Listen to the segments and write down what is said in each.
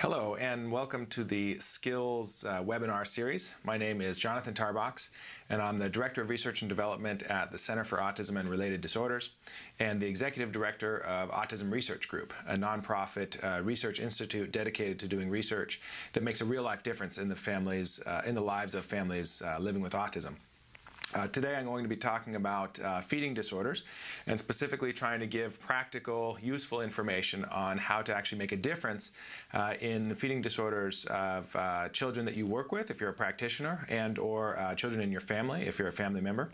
Hello and welcome to the Skills webinar series. My name is Jonathan Tarbox and I'm the Director of Research and Development at the Center for Autism and Related Disorders and the Executive Director of Autism Research Group, a nonprofit research institute dedicated to doing research that makes a real-life difference in the lives of families living with autism. Today I'm going to be talking about feeding disorders and specifically trying to give practical, useful information on how to actually make a difference in the feeding disorders of children that you work with if you're a practitioner and or children in your family if you're a family member.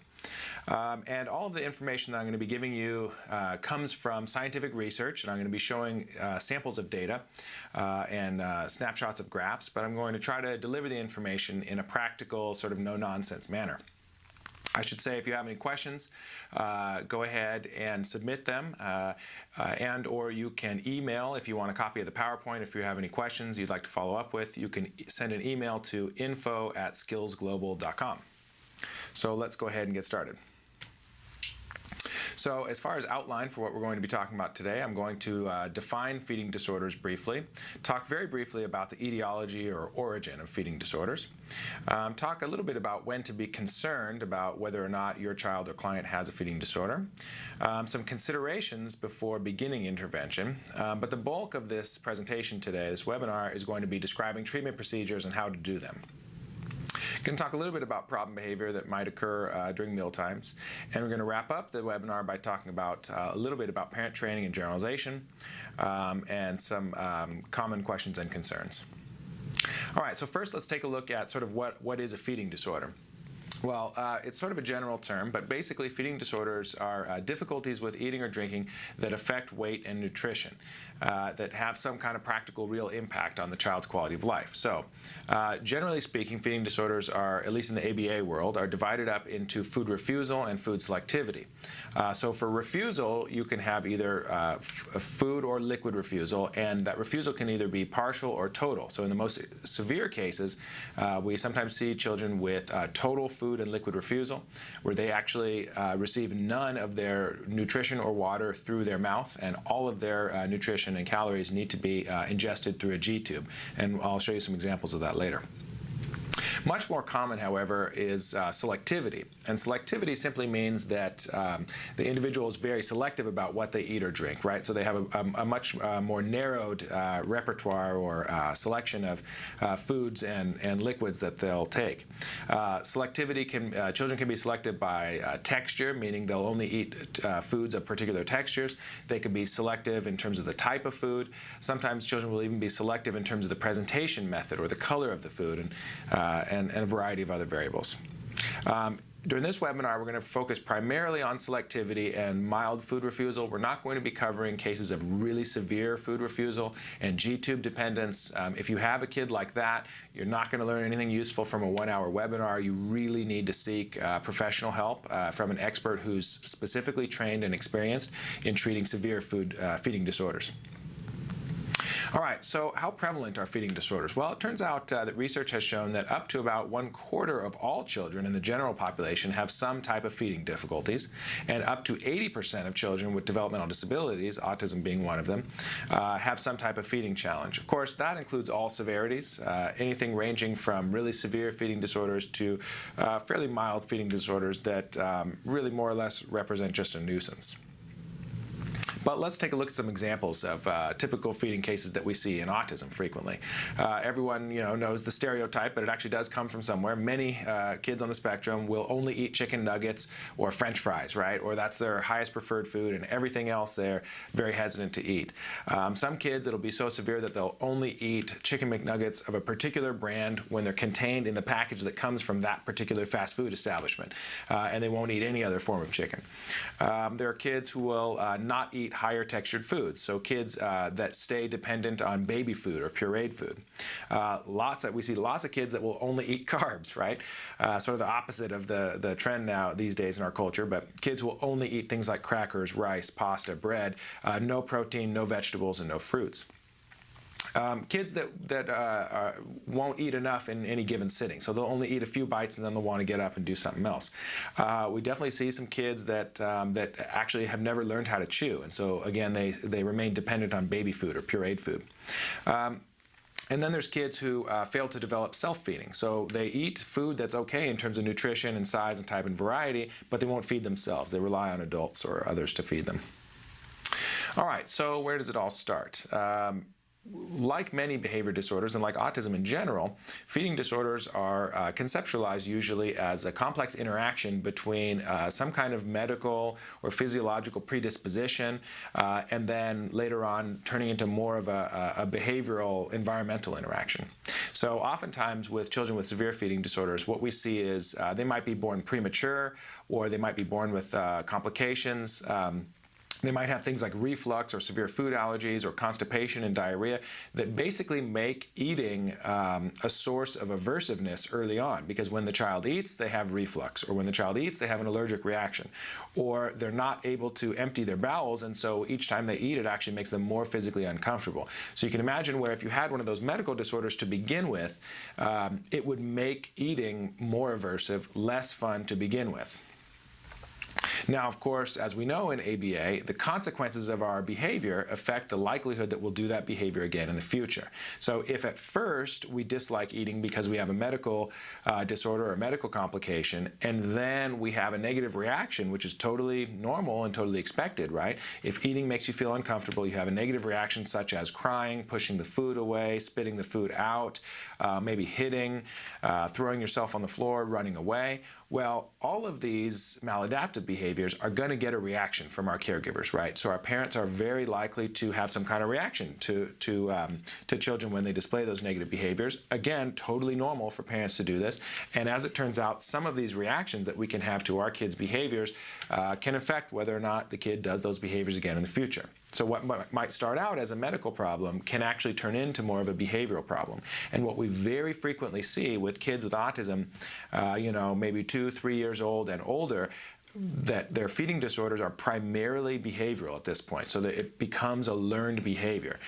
And all of the information that I'm going to be giving you comes from scientific research, and I'm going to be showing samples of data and snapshots of graphs, but I'm going to try to deliver the information in a practical, sort of no-nonsense manner. I should say if you have any questions, go ahead and submit them and or you can email if you want a copy of the PowerPoint. If you have any questions you'd like to follow up with, you can send an email to info@skillsglobal.com. So let's go ahead and get started. So as far as outline for what we're going to be talking about today, I'm going to define feeding disorders briefly, talk very briefly about the etiology or origin of feeding disorders, talk a little bit about when to be concerned about whether or not your child or client has a feeding disorder, some considerations before beginning intervention, but the bulk of this presentation today, this webinar, is going to be describing treatment procedures and how to do them. Going to talk a little bit about problem behavior that might occur during meal times, and we're going to wrap up the webinar by talking about a little bit about parent training and generalization and some common questions and concerns. All right, so first let's take a look at sort of what is a feeding disorder. Well, it's sort of a general term, but basically feeding disorders are difficulties with eating or drinking that affect weight and nutrition, that have some kind of practical, real impact on the child's quality of life. So, generally speaking, feeding disorders are, at least in the ABA world, are divided up into food refusal and food selectivity. So for refusal, you can have either food or liquid refusal, and that refusal can either be partial or total. So in the most severe cases, we sometimes see children with total food and liquid refusal, where they actually receive none of their nutrition or water through their mouth, and all of their nutrition and calories need to be ingested through a G-tube. And I'll show you some examples of that later. Much more common, however, is selectivity. And selectivity simply means that the individual is very selective about what they eat or drink, right? So they have a much more narrowed repertoire or selection of foods and liquids that they'll take. Selectivity children can be selected by texture, meaning they'll only eat foods of particular textures. They can be selective in terms of the type of food. Sometimes children will even be selective in terms of the presentation method or the color of the food, and a variety of other variables. During this webinar, we're going to focus primarily on selectivity and mild food refusal. We're not going to be covering cases of really severe food refusal and G-tube dependence. If you have a kid like that, you're not going to learn anything useful from a one-hour webinar. You really need to seek professional help from an expert who's specifically trained and experienced in treating severe feeding disorders. All right, so how prevalent are feeding disorders? Well, it turns out that research has shown that up to about 1/4 of all children in the general population have some type of feeding difficulties, and up to 80% of children with developmental disabilities, autism being one of them, have some type of feeding challenge. Of course, that includes all severities, anything ranging from really severe feeding disorders to fairly mild feeding disorders that really more or less represent just a nuisance. But let's take a look at some examples of typical feeding cases that we see in autism frequently. Everyone knows the stereotype, but it actually does come from somewhere. Many kids on the spectrum will only eat chicken nuggets or French fries, right? Or that's their highest preferred food, and everything else they're very hesitant to eat. Some kids, it'll be so severe that they'll only eat chicken McNuggets of a particular brand when they're contained in the package that comes from that particular fast food establishment, and they won't eat any other form of chicken. There are kids who will not eat higher textured foods, so kids that stay dependent on baby food or pureed food. We see lots of kids that will only eat carbs, right? Sort of the opposite of the trend now these days in our culture, but kids will only eat things like crackers, rice, pasta, bread, no protein, no vegetables, and no fruits. Kids that won't eat enough in any given sitting, so they'll only eat a few bites and then they'll want to get up and do something else. We definitely see some kids that actually have never learned how to chew, and so again they remain dependent on baby food or pureed food. And then there's kids who fail to develop self-feeding. So they eat food that's okay in terms of nutrition and size and type and variety, but they won't feed themselves. They rely on adults or others to feed them. All right, so where does it all start? Like many behavior disorders and like autism in general, feeding disorders are conceptualized usually as a complex interaction between some kind of medical or physiological predisposition and then later on turning into more of a behavioral environmental interaction. So oftentimes with children with severe feeding disorders, what we see is they might be born premature or they might be born with complications. They might have things like reflux or severe food allergies or constipation and diarrhea that basically make eating a source of aversiveness early on, because when the child eats, they have reflux, or when the child eats, they have an allergic reaction, or they're not able to empty their bowels, and so each time they eat, it actually makes them more physically uncomfortable. So you can imagine where if you had one of those medical disorders to begin with, it would make eating more aversive, less fun to begin with. Now, of course, as we know in ABA, the consequences of our behavior affect the likelihood that we'll do that behavior again in the future. So if at first we dislike eating because we have a medical disorder or a medical complication, and then we have a negative reaction, which is totally normal and totally expected, right? If eating makes you feel uncomfortable, you have a negative reaction such as crying, pushing the food away, spitting the food out, maybe hitting, throwing yourself on the floor, running away. Well, all of these maladaptive behaviors are going to get a reaction from our caregivers, right? So our parents are very likely to have some kind of reaction to children when they display those negative behaviors. Again, totally normal for parents to do this. And as it turns out, some of these reactions that we can have to our kids' behaviors can affect whether or not the kid does those behaviors again in the future. So what might start out as a medical problem can actually turn into more of a behavioral problem. And what we very frequently see with kids with autism, maybe 2, 3 years old and older, that their feeding disorders are primarily behavioral at this point, so that it becomes a learned behavior.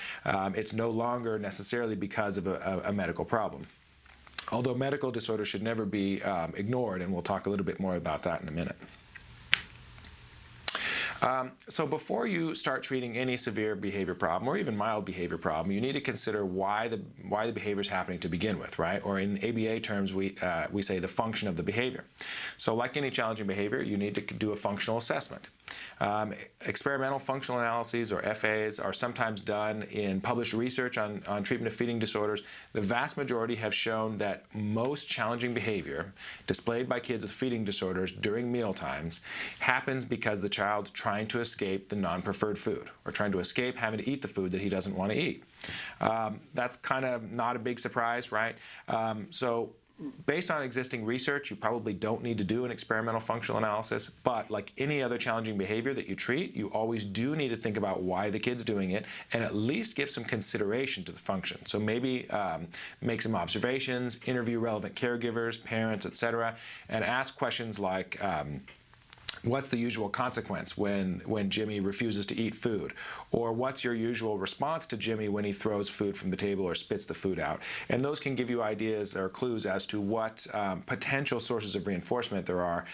It's no longer necessarily because of a medical problem. Although medical disorders should never be ignored, and we'll talk a little bit more about that in a minute. So before you start treating any severe behavior problem or even mild behavior problem, you need to consider why the behavior is happening to begin with, right? Or in ABA terms, we say the function of the behavior. So like any challenging behavior, you need to do a functional assessment. Experimental functional analyses, or FAs, are sometimes done in published research on treatment of feeding disorders. The vast majority have shown that most challenging behavior displayed by kids with feeding disorders during meal times happens because the child's trying to escape the non-preferred food, or trying to escape having to eat the food that he doesn't want to eat. That's kind of not a big surprise, right? So based on existing research, you probably don't need to do an experimental functional analysis, but like any other challenging behavior that you treat, you always do need to think about why the kid's doing it and at least give some consideration to the function. So maybe make some observations, interview relevant caregivers, parents, etc., and ask questions like, what's the usual consequence when Jimmy refuses to eat food? Or what's your usual response to Jimmy when he throws food from the table or spits the food out? And those can give you ideas or clues as to what potential sources of reinforcement there are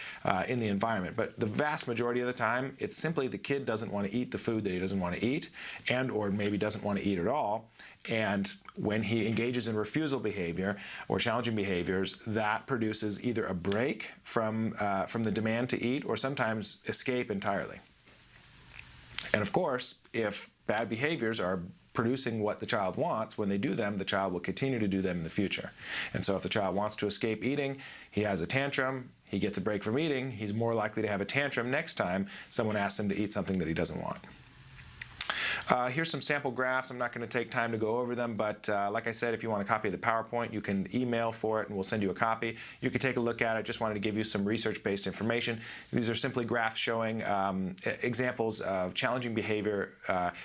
in the environment. But the vast majority of the time, it's simply the kid doesn't want to eat the food that he doesn't want to eat, and or maybe doesn't want to eat at all. And when he engages in refusal behavior or challenging behaviors, that produces either a break from the demand to eat or sometimes escape entirely. And of course, if bad behaviors are producing what the child wants, when they do them, the child will continue to do them in the future. And so if the child wants to escape eating, he has a tantrum, he gets a break from eating, he's more likely to have a tantrum next time someone asks him to eat something that he doesn't want. Here's some sample graphs. I'm not going to take time to go over them, but like I said, if you want a copy of the PowerPoint, you can email for it and we'll send you a copy. You can take a look at it. Just wanted to give you some research-based information. These are simply graphs showing examples of challenging behavior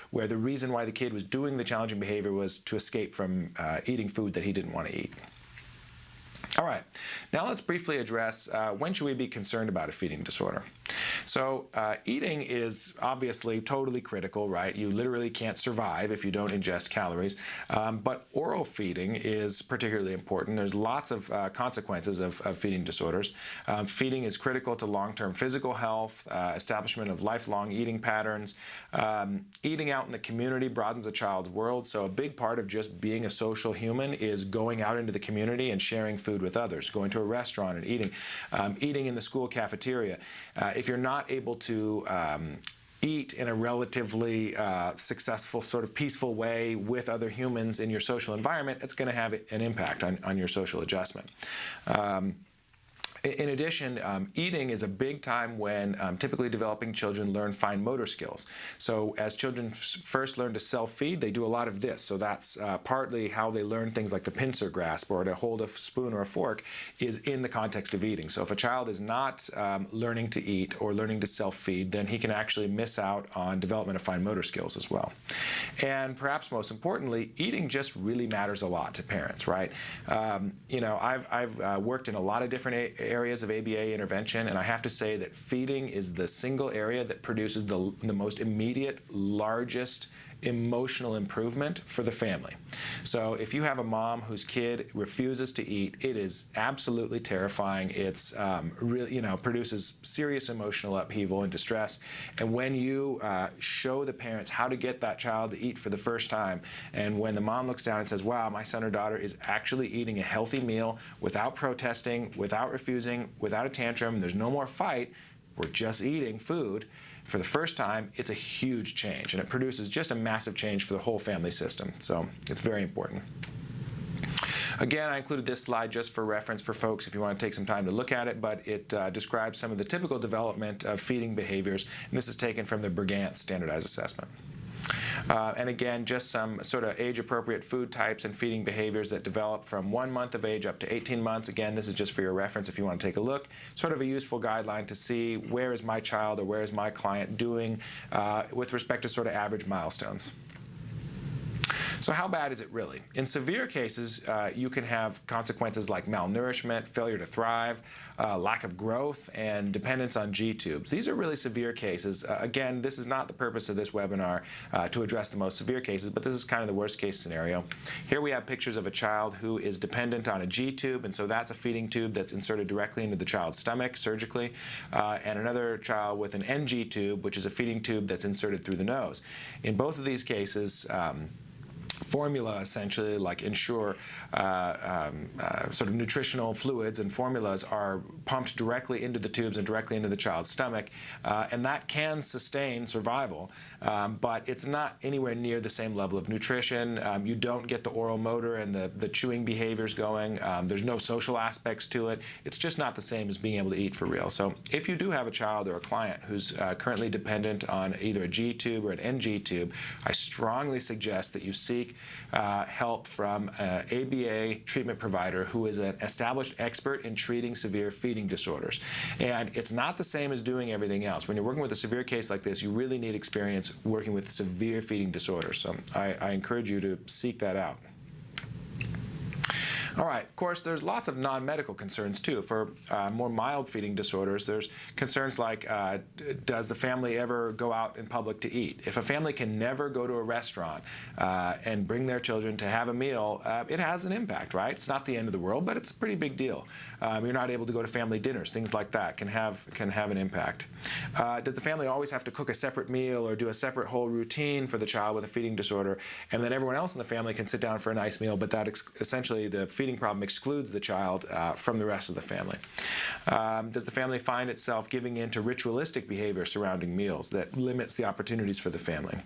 where the reason why the kid was doing the challenging behavior was to escape from eating food that he didn't want to eat. All right, now let's briefly address when should we be concerned about a feeding disorder. So eating is obviously totally critical, right? You literally can't survive if you don't ingest calories, but oral feeding is particularly important. There's lots of consequences of feeding disorders. Feeding is critical to long-term physical health, establishment of lifelong eating patterns. Eating out in the community broadens a child's world, so a big part of just being a social human is going out into the community and sharing food with others, going to a restaurant and eating, eating in the school cafeteria. If you're not able to eat in a relatively successful, sort of peaceful way with other humans in your social environment, it's going to have an impact on your social adjustment. In addition, eating is a big time when typically developing children learn fine motor skills. So as children first learn to self-feed, they do a lot of this. So that's partly how they learn things like the pincer grasp or to hold a spoon or a fork is in the context of eating. So if a child is not learning to eat or learning to self-feed, then he can actually miss out on development of fine motor skills as well. And perhaps most importantly, eating just really matters a lot to parents, right? You know, I've worked in a lot of different areas of ABA intervention, and I have to say that feeding is the single area that produces the most immediate, largest emotional improvement for the family. So if you have a mom whose kid refuses to eat, it is absolutely terrifying. It's really, you know, produces serious emotional upheaval and distress. And when you show the parents how to get that child to eat for the first time, and when the mom looks down and says, wow, my son or daughter is actually eating a healthy meal without protesting, without refusing, without a tantrum, there's no more fight, we're just eating food, for the first time, it's a huge change, and it produces just a massive change for the whole family system. So it's very important. Again, I included this slide just for reference for folks if you want to take some time to look at it, but it describes some of the typical development of feeding behaviors, and this is taken from the Brigance Standardized Assessment. And again, just some sort of age-appropriate food types and feeding behaviors that develop from 1 month of age up to 18 months. Again, this is just for your reference if you want to take a look. Sort of a useful guideline to see where is my child or where is my client doing with respect to sort of average milestones. So how bad is it really? In severe cases, you can have consequences like malnourishment, failure to thrive, lack of growth, and dependence on G-tubes. These are really severe cases. Again, this is not the purpose of this webinar to address the most severe cases, but this is kind of the worst case scenario. Here we have pictures of a child who is dependent on a G-tube, and so that's a feeding tube that's inserted directly into the child's stomach surgically, and another child with an NG tube, which is a feeding tube that's inserted through the nose. In both of these cases, formula, essentially, like Ensure, sort of nutritional fluids and formulas are pumped directly into the tubes and directly into the child's stomach, and that can sustain survival, but it's not anywhere near the same level of nutrition. You don't get the oral motor and the chewing behaviors going. There's no social aspects to it. It's just not the same as being able to eat for real. So if you do have a child or a client who's currently dependent on either a G tube or an NG tube, I strongly suggest that you seek help from an ABA treatment provider who is an established expert in treating severe feeding disorders. And it's not the same as doing everything else. When you're working with a severe case like this, you really need experience working with severe feeding disorders. So I encourage you to seek that out. All right, of course, there's lots of non-medical concerns too. For more mild feeding disorders, there's concerns like, does the family ever go out in public to eat? If a family can never go to a restaurant and bring their children to have a meal, it has an impact, right? It's not the end of the world, but it's a pretty big deal. You're not able to go to family dinners, things like that can have an impact. Does the family always have to cook a separate meal or do a separate whole routine for the child with a feeding disorder, and then everyone else in the family can sit down for a nice meal, but that essentially the feeding problem excludes the child from the rest of the family? Does the family find itself giving in to ritualistic behavior surrounding meals that limits the opportunities for the family?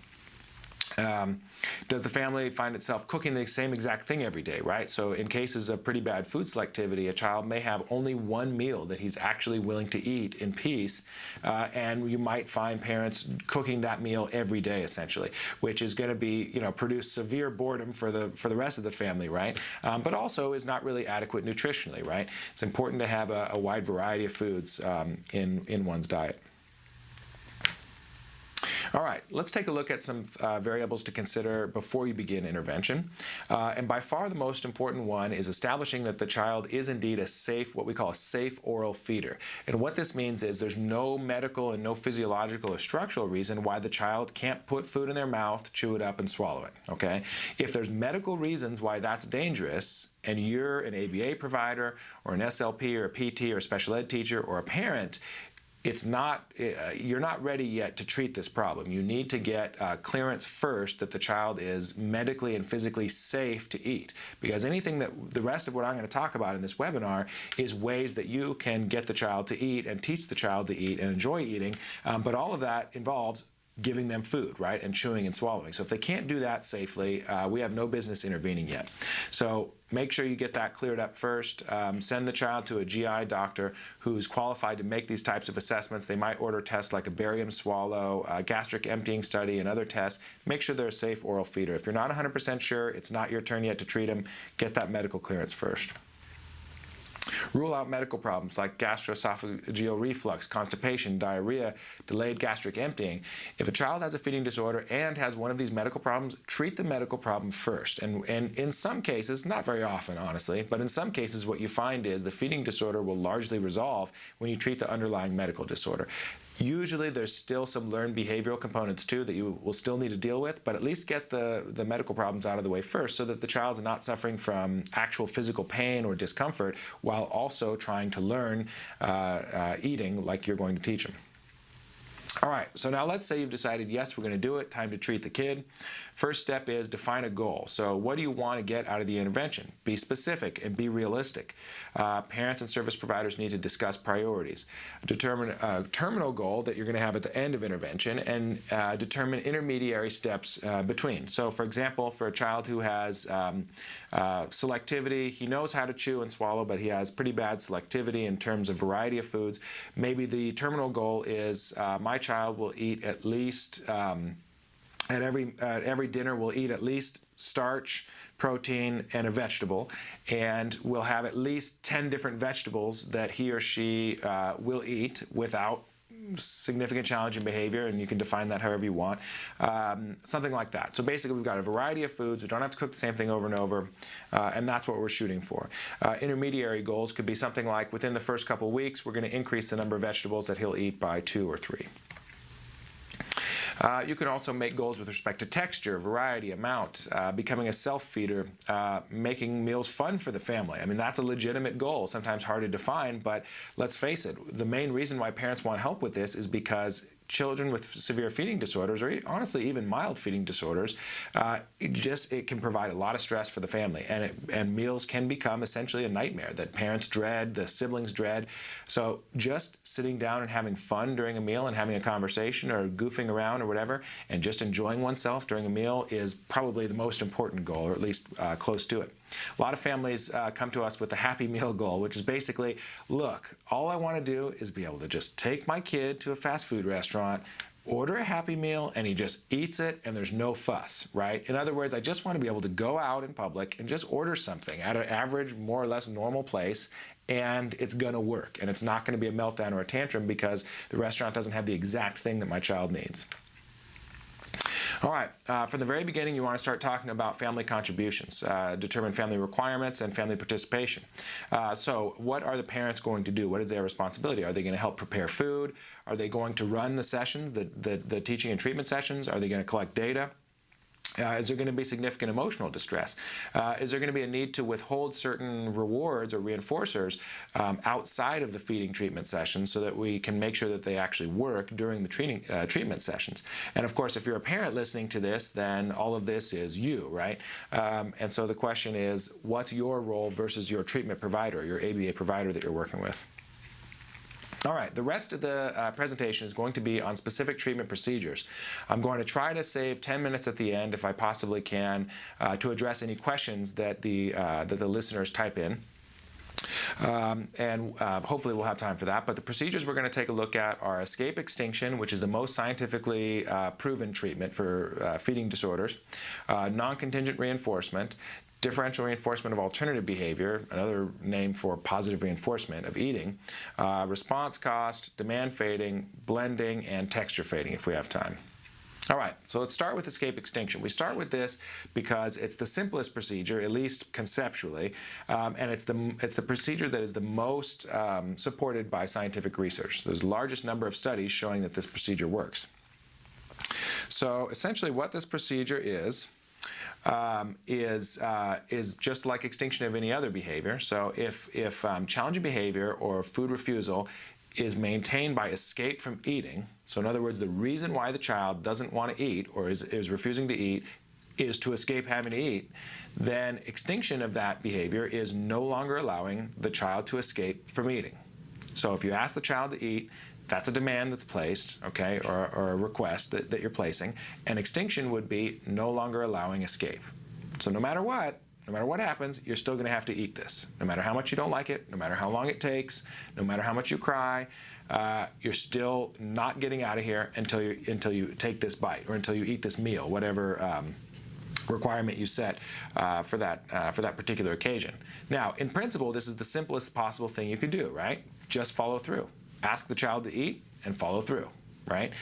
Does the family find itself cooking the same exact thing every day, right? So in cases of pretty bad food selectivity, a child may have only one meal that he's actually willing to eat in peace, and you might find parents cooking that meal every day, essentially, which is going to be, you know, produce severe boredom for the rest of the family, right? But also is not really adequate nutritionally, right? It's important to have a wide variety of foods in one's diet. All right, let's take a look at some variables to consider before you begin intervention. And by far the most important one is establishing that the child is indeed a safe, what we call a safe oral feeder. And what this means is there's no medical and no physiological or structural reason why the child can't put food in their mouth, chew it up, and swallow it, okay? If there's medical reasons why that's dangerous, and you're an ABA provider or an SLP or a PT or a special ed teacher or a parent, you're not ready yet to treat this problem. You need to get clearance first that the child is medically and physically safe to eat, because anything that the rest of what I'm going to talk about in this webinar is ways that you can get the child to eat and teach the child to eat and enjoy eating, but all of that involves giving them food, right, and chewing and swallowing. So if they can't do that safely, we have no business intervening yet. So make sure you get that cleared up first. Send the child to a GI doctor who's qualified to make these types of assessments. They might order tests like a barium swallow, a gastric emptying study, and other tests. Make sure they're a safe oral feeder. If you're not 100% sure, it's not your turn yet to treat them, get that medical clearance first. Rule out medical problems like gastroesophageal reflux, constipation, diarrhea, delayed gastric emptying. If a child has a feeding disorder and has one of these medical problems, treat the medical problem first. And in some cases, not very often honestly, but in some cases what you find is the feeding disorder will largely resolve when you treat the underlying medical disorder. Usually there's still some learned behavioral components too that you will still need to deal with, but at least get the medical problems out of the way first so that the child's not suffering from actual physical pain or discomfort while also trying to learn eating like you're going to teach them. All right, so now let's say you've decided, yes, we're going to do it, time to treat the kid. First step is define a goal. So what do you want to get out of the intervention? Be specific and be realistic. Parents and service providers need to discuss priorities. Determine a terminal goal that you're going to have at the end of intervention, and determine intermediary steps between. So for example, for a child who has selectivity, he knows how to chew and swallow, but he has pretty bad selectivity in terms of variety of foods. Maybe the terminal goal is my child will eat at least at every dinner we'll eat at least starch, protein, and a vegetable, and we'll have at least 10 different vegetables that he or she will eat without significant challenge in behavior, and you can define that however you want, something like that. So basically we've got a variety of foods, we don't have to cook the same thing over and over, and that's what we're shooting for. Intermediary goals could be something like within the first couple weeks we're going to increase the number of vegetables that he'll eat by 2 or 3. You can also make goals with respect to texture, variety, amount, becoming a self-feeder, making meals fun for the family. I mean, that's a legitimate goal, sometimes hard to define, but let's face it, the main reason why parents want help with this is because children with severe feeding disorders, or honestly even mild feeding disorders, it can provide a lot of stress for the family, and meals can become essentially a nightmare that parents dread, the siblings dread. So just sitting down and having fun during a meal and having a conversation or goofing around or whatever, and just enjoying oneself during a meal is probably the most important goal, or at least close to it. A lot of families come to us with the happy meal goal, which is basically, look, all I want to do is be able to just take my kid to a fast food restaurant, order a Happy Meal, and he just eats it and there's no fuss, right? In other words, I just want to be able to go out in public and just order something at an average, more or less normal place, and it's going to work. And it's not going to be a meltdown or a tantrum because the restaurant doesn't have the exact thing that my child needs. All right, from the very beginning, you want to start talking about family contributions, determine family requirements and family participation. So what are the parents going to do? What is their responsibility? Are they going to help prepare food? Are they going to run the sessions, the teaching and treatment sessions? Are they going to collect data? Is there going to be significant emotional distress? Is there going to be a need to withhold certain rewards or reinforcers outside of the feeding treatment sessions so that we can make sure that they actually work during the treatment sessions? And of course, if you're a parent listening to this, then all of this is you, right? And so the question is, what's your role versus your treatment provider, your ABA provider that you're working with? All right, the rest of the presentation is going to be on specific treatment procedures. I'm going to try to save 10 minutes at the end, if I possibly can, to address any questions that the listeners type in. Hopefully we'll have time for that. But the procedures we're going to take a look at are escape extinction, which is the most scientifically proven treatment for feeding disorders, non-contingent reinforcement, differential reinforcement of alternative behavior, another name for positive reinforcement of eating, response cost, demand fading, blending, and texture fading if we have time. All right, so let's start with escape extinction. We start with this because it's the simplest procedure, at least conceptually, and it's the procedure that is the most supported by scientific research. There's the largest number of studies showing that this procedure works. So essentially what this procedure is just like extinction of any other behavior. So if challenging behavior or food refusal is maintained by escape from eating, so in other words, the reason why the child doesn't want to eat or is refusing to eat is to escape having to eat, then extinction of that behavior is no longer allowing the child to escape from eating. So if you ask the child to eat, that's a demand that's placed, okay, or a request that you're placing, and extinction would be no longer allowing escape. So no matter what happens, you're still going to have to eat this. No matter how much you don't like it, no matter how long it takes, no matter how much you cry, you're still not getting out of here until you take this bite or until you eat this meal, whatever requirement you set for that particular occasion. Now, in principle, this is the simplest possible thing you could do, right? Just follow through. Ask the child to eat and follow through. Right?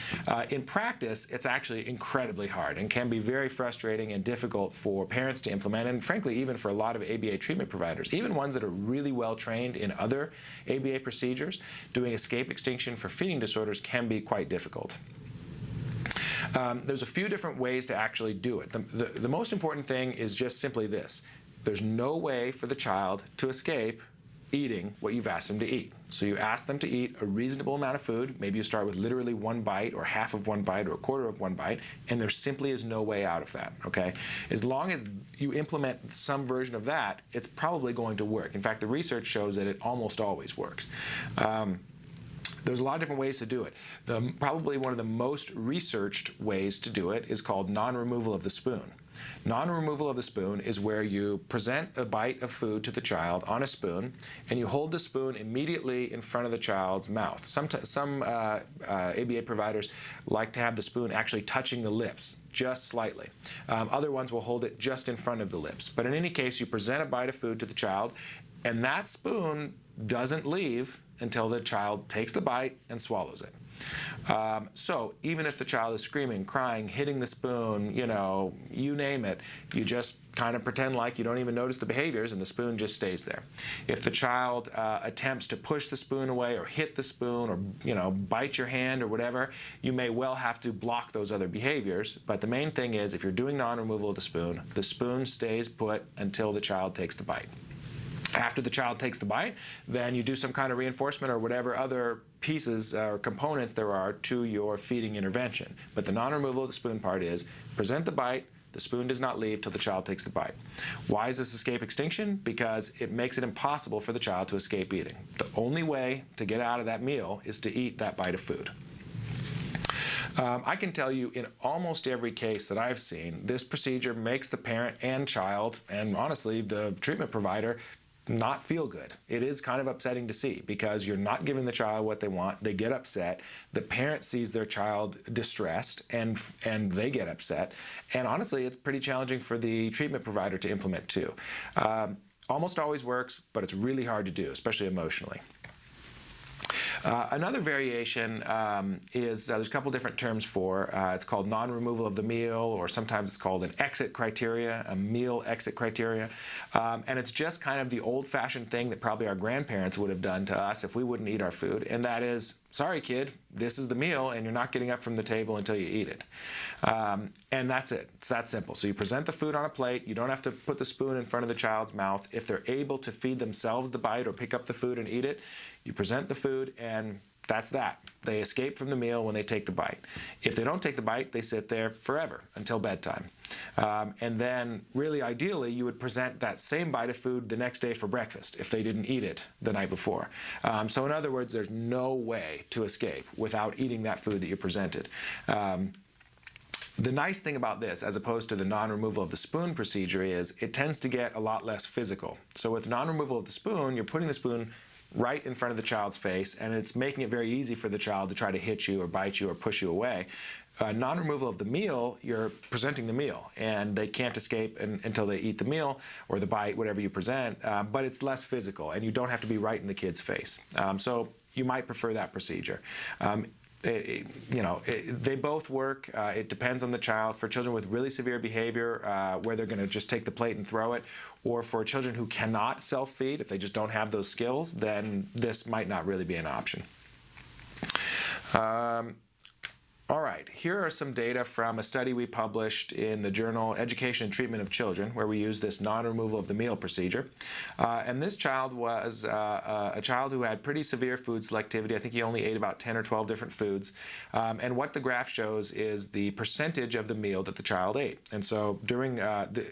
In practice, it's actually incredibly hard and can be very frustrating and difficult for parents to implement, and frankly, even for a lot of ABA treatment providers, even ones that are really well trained in other ABA procedures, doing escape extinction for feeding disorders can be quite difficult. There's a few different ways to actually do it. The most important thing is just simply this. There's no way for the child to escape eating what you've asked them to eat. So you ask them to eat a reasonable amount of food. Maybe you start with literally one bite or half of one bite or a quarter of one bite, and there simply is no way out of that, okay? As long as you implement some version of that, it's probably going to work. In fact, the research shows that it almost always works. There's a lot of different ways to do it. Probably one of the most researched ways to do it is called non-removal of the spoon. Non-removal of the spoon is where you present a bite of food to the child on a spoon, and you hold the spoon immediately in front of the child's mouth. Some ABA providers like to have the spoon actually touching the lips, just slightly. Other ones will hold it just in front of the lips. But in any case, you present a bite of food to the child, and that spoon doesn't leave until the child takes the bite and swallows it. So even if the child is screaming, crying, hitting the spoon, you name it, you just kind of pretend like you don't even notice the behaviors and the spoon just stays there. If the child attempts to push the spoon away or hit the spoon or bite your hand or whatever, you may well have to block those other behaviors. But the main thing is, if you're doing non-removal of the spoon stays put until the child takes the bite. After the child takes the bite, then you do some kind of reinforcement or whatever other pieces or components there are to your feeding intervention. But the non-removal of the spoon part is present the bite, the spoon does not leave till the child takes the bite. Why is this escape extinction? Because it makes it impossible for the child to escape eating. The only way to get out of that meal is to eat that bite of food. I can tell you in almost every case that I've seen, this procedure makes the parent and child, and honestly the treatment provider, not feel good. It is kind of upsetting to see because you're not giving the child what they want. They get upset. The parent sees their child distressed and they get upset. And honestly, it's pretty challenging for the treatment provider to implement too. Almost always works, but it's really hard to do, especially emotionally. Another variation is there's a couple different terms for it's called non-removal of the meal, or sometimes it's called an exit criteria, a meal exit criteria. And it's just kind of the old-fashioned thing that probably our grandparents would have done to us if we wouldn't eat our food, and that is, sorry kid, this is the meal and you're not getting up from the table until you eat it. And that's it. It's that simple. So you present the food on a plate. You don't have to put the spoon in front of the child's mouth. If they're able to feed themselves the bite or pick up the food and eat it, you present the food and that's that. They escape from the meal when they take the bite. If they don't take the bite, they sit there forever until bedtime. And then really ideally you would present that same bite of food the next day for breakfast if they didn't eat it the night before. So in other words, there's no way to escape without eating that food that you presented. The nice thing about this, as opposed to the non-removal of the spoon procedure, is it tends to get a lot less physical. So with non-removal of the spoon, you're putting the spoon right in front of the child's face, and it's making it very easy for the child to try to hit you or bite you or push you away. Non-removal of the meal, you're presenting the meal, and they can't escape until they eat the meal or the bite, whatever you present, but it's less physical, and you don't have to be right in the kid's face. So you might prefer that procedure. they both work. It depends on the child. For children with really severe behavior, where they're going to just take the plate and throw it, or for children who cannot self-feed, if they just don't have those skills, then this might not really be an option. All right, here are some data from a study we published in the journal Education and Treatment of Children, where we used this non-removal of the meal procedure. And this child was a child who had pretty severe food selectivity. I think he only ate about 10 or 12 different foods. And what the graph shows is the percentage of the meal that the child ate. And so during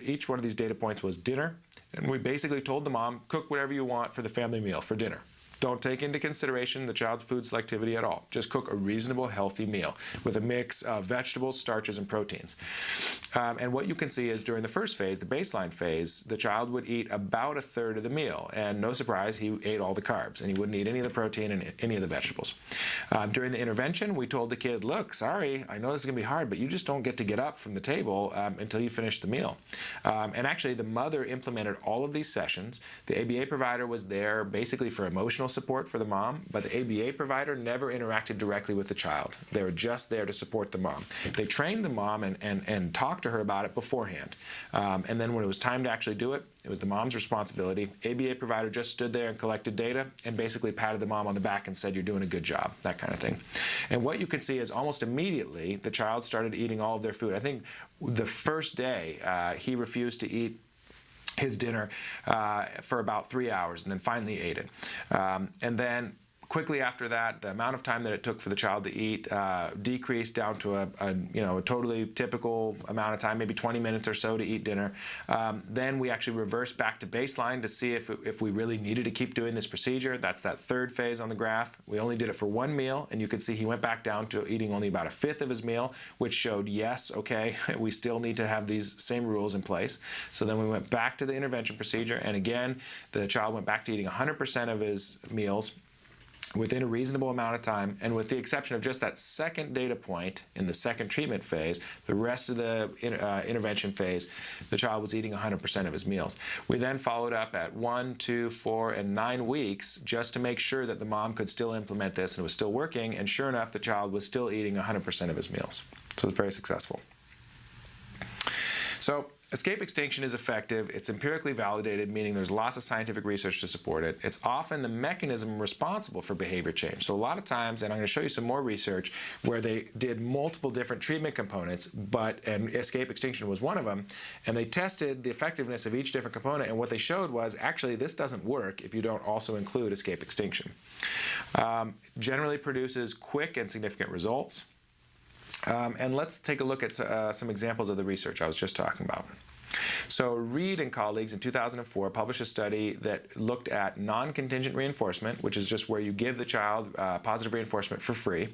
each one of these data points was dinner. And we basically told the mom, cook whatever you want for the family meal for dinner. Don't take into consideration the child's food selectivity at all. Just cook a reasonable, healthy meal with a mix of vegetables, starches, and proteins. And what you can see is during the first phase, the baseline phase, the child would eat about 1/3 of the meal. And no surprise, he ate all the carbs, and he wouldn't eat any of the protein and any of the vegetables. During the intervention, we told the kid, look, sorry, I know this is going to be hard, but you just don't get to get up from the table until you finish the meal. And actually, the mother implemented all of these sessions. The ABA provider was there basically for emotional support for the mom, but the ABA provider never interacted directly with the child. They were just there to support the mom. They trained the mom and talked to her about it beforehand. And then when it was time to actually do it, it was the mom's responsibility. ABA provider just stood there and collected data and basically patted the mom on the back and said, you're doing a good job, that kind of thing. And what you can see is almost immediately the child started eating all of their food. I think the first day he refused to eat his dinner for about 3 hours and then finally ate it. And then quickly after that, the amount of time that it took for the child to eat decreased down to a totally typical amount of time, maybe 20 minutes or so to eat dinner. Then we actually reversed back to baseline to see if we really needed to keep doing this procedure. That's that third phase on the graph. We only did it for one meal, and you could see he went back down to eating only about 1/5 of his meal, which showed, yes, okay, we still need to have these same rules in place. So then we went back to the intervention procedure, and again, the child went back to eating 100% of his meals within a reasonable amount of time, and with the exception of just that second data point in the second treatment phase, the rest of the intervention phase, the child was eating 100% of his meals. We then followed up at 1, 2, 4, and 9 weeks just to make sure that the mom could still implement this and it was still working, and sure enough, the child was still eating 100% of his meals. So it was very successful. So escape extinction is effective. It's empirically validated, meaning there's lots of scientific research to support it. It's often the mechanism responsible for behavior change. So a lot of times, and I'm going to show you some more research where they did multiple different treatment components, and escape extinction was one of them, and they tested the effectiveness of each different component, and what they showed was actually this doesn't work if you don't also include escape extinction. Generally produces quick and significant results. And let's take a look at some examples of the research I was just talking about. So Reed and colleagues in 2004 published a study that looked at non-contingent reinforcement, which is just where you give the child positive reinforcement for free,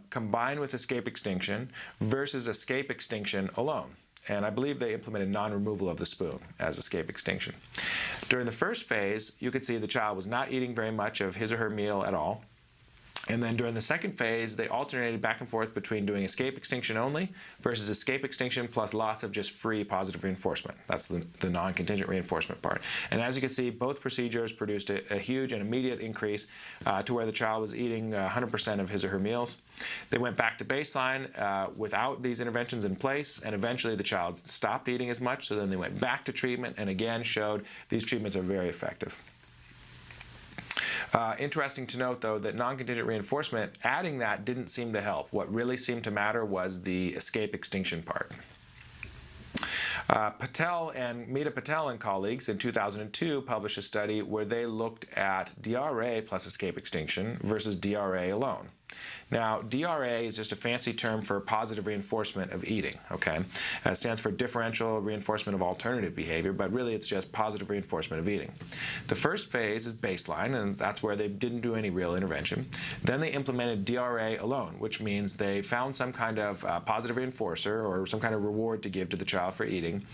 combined with escape extinction versus escape extinction alone. And I believe they implemented non-removal of the spoon as escape extinction. During the first phase, you could see the child was not eating very much of his or her meal at all. And then during the second phase, they alternated back and forth between doing escape extinction only versus escape extinction plus lots of just free positive reinforcement. That's the non-contingent reinforcement part. And as you can see, both procedures produced a huge and immediate increase to where the child was eating 100% of his or her meals. They went back to baseline without these interventions in place, and eventually the child stopped eating as much, so then they went back to treatment and again showed these treatments are very effective. Interesting to note, though, that non-contingent reinforcement, adding that didn't seem to help. What really seemed to matter was the escape extinction part. Patel and colleagues in 2002 published a study where they looked at DRA plus escape extinction versus DRA alone. Now, DRA is just a fancy term for positive reinforcement of eating, okay? It stands for differential reinforcement of alternative behavior, but really it's just positive reinforcement of eating. The first phase is baseline, and that's where they didn't do any real intervention. Then they implemented DRA alone, which means they found some kind of positive reinforcer or some kind of reward to give to the child for eating.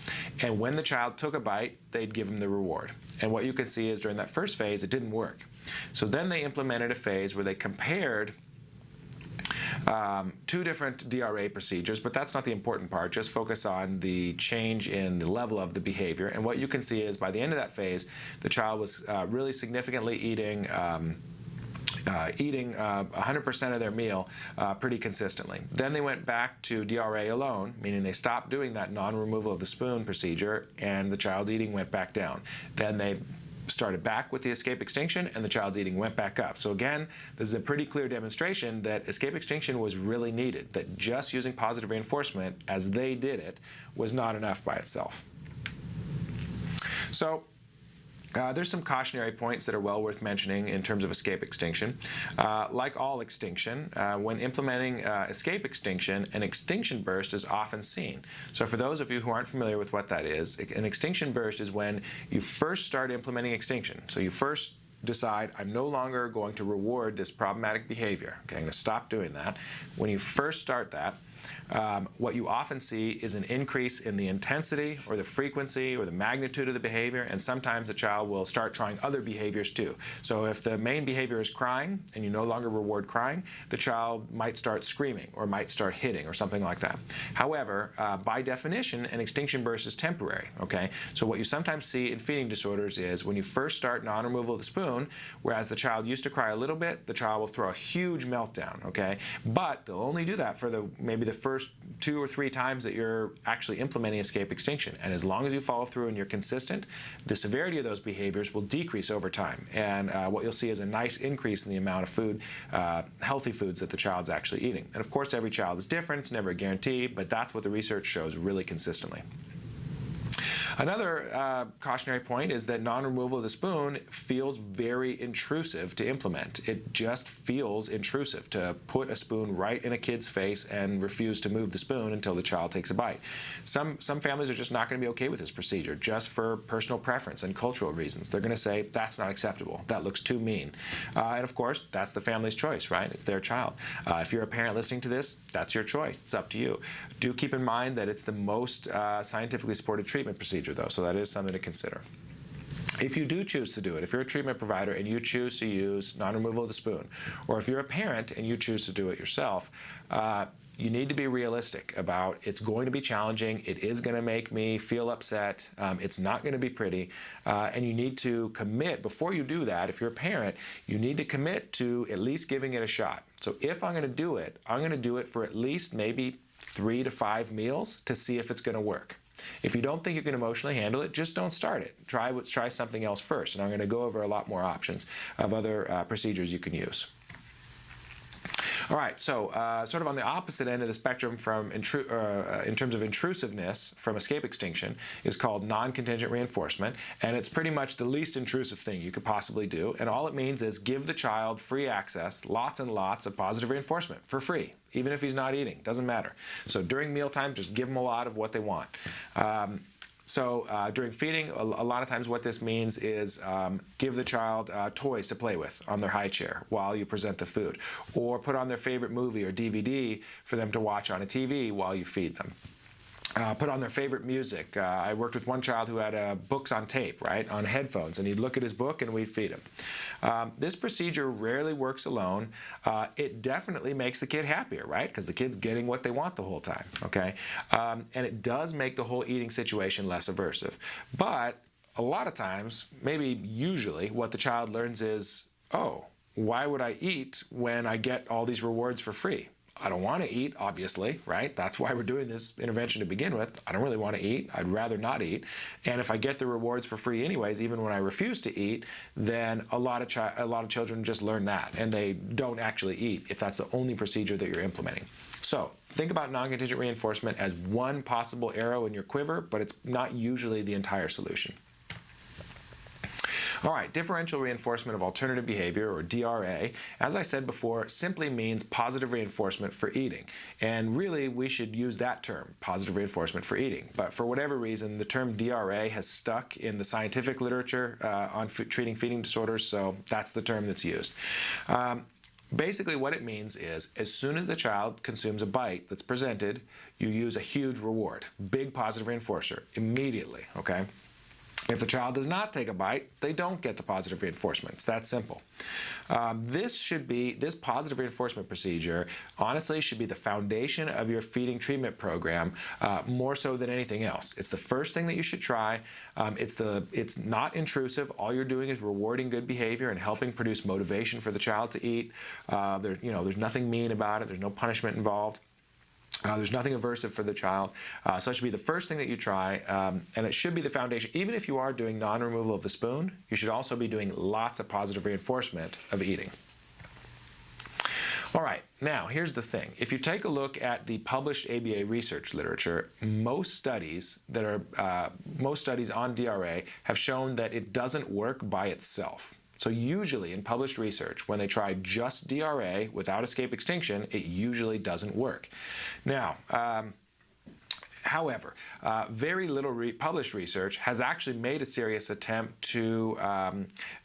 And when the child took a bite, they'd give him the reward. And what you can see is during that first phase, it didn't work. So then they implemented a phase where they compared two different DRA procedures, but that's not the important part. Just focus on the change in the level of the behavior. And what you can see is by the end of that phase, the child was really significantly eating eating 100% of their meal pretty consistently. Then they went back to DRA alone, meaning they stopped doing that non-removal of the spoon procedure, and the child's eating went back down. Then they started back with the escape extinction, and the child's eating went back up. So again, this is a pretty clear demonstration that escape extinction was really needed, that just using positive reinforcement as they did it was not enough by itself. So there's some cautionary points that are well worth mentioning in terms of escape extinction. Like all extinction, when implementing escape extinction, an extinction burst is often seen. So for those of you who aren't familiar with what that is, an extinction burst is when you first start implementing extinction. So you first decide, I'm no longer going to reward this problematic behavior. Okay, I'm going to stop doing that. When you first start that, what you often see is an increase in the intensity or the frequency or the magnitude of the behavior, and sometimes the child will start trying other behaviors too. So if the main behavior is crying and you no longer reward crying, the child might start screaming or might start hitting or something like that. However, by definition, an extinction burst is temporary. Okay, so what you sometimes see in feeding disorders is when you first start non-removal of the spoon, whereas the child used to cry a little bit, the child will throw a huge meltdown. Okay, but they'll only do that for maybe the first 2 or 3 times that you're actually implementing escape extinction. And as long as you follow through and you're consistent, the severity of those behaviors will decrease over time. And what you'll see is a nice increase in the amount of food, healthy foods that the child's actually eating. And of course, every child is different. It's never a guarantee, but that's what the research shows really consistently. Another cautionary point is that non-removal of the spoon feels very intrusive to implement. It just feels intrusive to put a spoon right in a kid's face and refuse to move the spoon until the child takes a bite. Some families are just not going to be okay with this procedure just for personal preference and cultural reasons. They're going to say, that's not acceptable. That looks too mean. And of course, that's the family's choice, right? It's their child. If you're a parent listening to this, that's your choice. It's up to you. Do keep in mind that it's the most scientifically supported treatment procedure, though, so that is something to consider. If you do choose to do it, if you're a treatment provider and you choose to use non-removal of the spoon, or if you're a parent and you choose to do it yourself, you need to be realistic about it's going to be challenging, it is going to make me feel upset, it's not going to be pretty, and you need to commit, before you do that, if you're a parent, you need to commit to at least giving it a shot. So if I'm going to do it, I'm going to do it for at least maybe 3 to 5 meals to see if it's going to work. If you don't think you can emotionally handle it, just don't start it. Try something else first. And I'm going to go over a lot more options of other procedures you can use. All right, so sort of on the opposite end of the spectrum from in terms of intrusiveness from escape extinction is called non-contingent reinforcement, and it's pretty much the least intrusive thing you could possibly do. And all it means is give the child free access, lots and lots of positive reinforcement for free, even if he's not eating, doesn't matter. So during mealtime, just give them a lot of what they want. During feeding, a lot of times what this means is give the child toys to play with on their high chair while you present the food, or put on their favorite movie or DVD for them to watch on a TV while you feed them. Put on their favorite music. I worked with one child who had books on tape, right, on headphones, and he'd look at his book and we'd feed him. This procedure rarely works alone. It definitely makes the kid happier, right, because the kid's getting what they want the whole time, okay? And it does make the whole eating situation less aversive. But a lot of times, maybe usually, what the child learns is, oh, why would I eat when I get all these rewards for free? I don't want to eat, obviously, right? That's why we're doing this intervention to begin with. I don't really want to eat. I'd rather not eat. And if I get the rewards for free anyways, even when I refuse to eat, then a lot of children just learn that, and they don't actually eat if that's the only procedure that you're implementing. So think about non-contingent reinforcement as one possible arrow in your quiver, but it's not usually the entire solution. All right, differential reinforcement of alternative behavior, or DRA, as I said before, simply means positive reinforcement for eating. And really, we should use that term, positive reinforcement for eating. But for whatever reason, the term DRA has stuck in the scientific literature on treating feeding disorders, so that's the term that's used. Basically, what it means is as soon as the child consumes a bite that's presented, you use a huge reward, big positive reinforcer, immediately, okay? If the child does not take a bite, they don't get the positive reinforcement. It's that simple. This positive reinforcement procedure, honestly, should be the foundation of your feeding treatment program, more so than anything else. It's the first thing that you should try. It's not intrusive. All you're doing is rewarding good behavior and helping produce motivation for the child to eat. There's nothing mean about it. There's no punishment involved. There's nothing aversive for the child. So it should be the first thing that you try, and it should be the foundation. Even if you are doing non-removal of the spoon, you should also be doing lots of positive reinforcement of eating. All right, now here's the thing. If you take a look at the published ABA research literature, most studies on DRA have shown that it doesn't work by itself. So usually in published research, when they try just DRA without escape extinction, it usually doesn't work. Now, however, very little published research has actually made a serious attempt to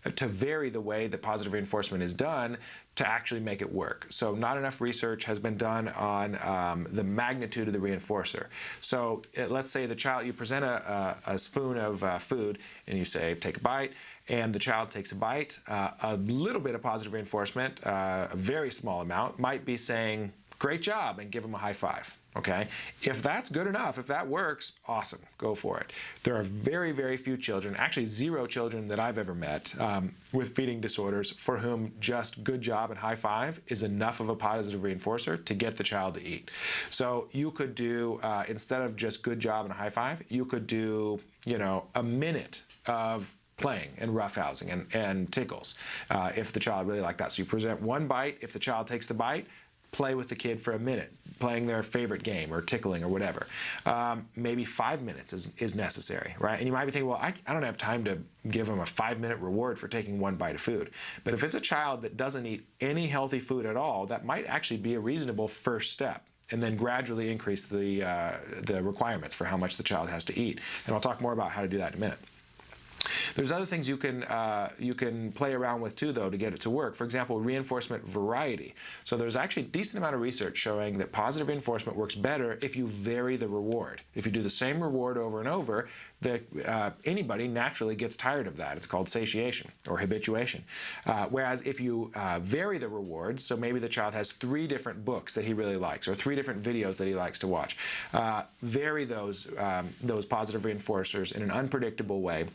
vary the way that positive reinforcement is done to actually make it work. So not enough research has been done on the magnitude of the reinforcer. So let's say you present a spoon of food and you say, take a bite, and the child takes a bite. A little bit of positive reinforcement, a very small amount, might be saying, great job, and give them a high five. Okay, if that's good enough, if that works, awesome, go for it. There are very, very few children, actually 0 children that I've ever met with feeding disorders for whom just good job and high five is enough of a positive reinforcer to get the child to eat. So you could do, instead of just good job and high five, you could do, a minute of playing and roughhousing and tickles if the child really liked that. So you present one bite. If the child takes the bite, play with the kid for a minute, playing their favorite game or tickling or whatever. Maybe 5 minutes is necessary, right? And you might be thinking, well, I don't have time to give them a 5-minute reward for taking one bite of food. But if it's a child that doesn't eat any healthy food at all, that might actually be a reasonable first step, and then gradually increase the requirements for how much the child has to eat. And I'll talk more about how to do that in a minute. There's other things you can play around with too, though, to get it to work. For example, reinforcement variety. So there's actually a decent amount of research showing that positive reinforcement works better if you vary the reward. If you do the same reward over and over, anybody naturally gets tired of that. It's called satiation or habituation. Whereas if you vary the rewards, so maybe the child has 3 different books that he really likes or 3 different videos that he likes to watch, vary those positive reinforcers in an unpredictable way.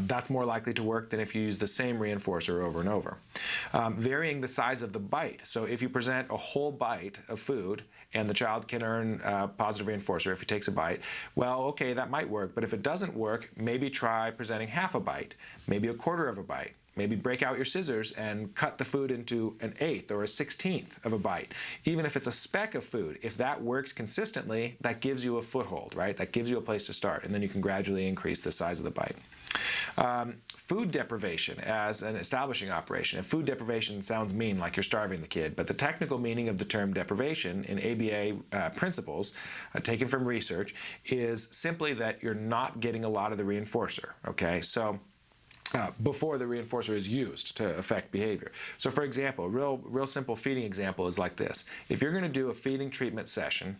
That's more likely to work than if you use the same reinforcer over and over. Varying the size of the bite. So if you present a whole bite of food and the child can earn a positive reinforcer if he takes a bite, well, okay, that might work. But if it doesn't work, maybe try presenting half a bite, maybe a quarter of a bite. Maybe break out your scissors and cut the food into an 1/8 or a 1/16 of a bite. Even if it's a speck of food, if that works consistently, that gives you a foothold, right? That gives you a place to start, and then you can gradually increase the size of the bite. Food deprivation as an establishing operation. And food deprivation sounds mean, like you're starving the kid, but the technical meaning of the term deprivation in ABA principles, taken from research, is simply that you're not getting a lot of the reinforcer, okay? So before the reinforcer is used to affect behavior. So for example, a real simple feeding example is like this. If you're going to do a feeding treatment session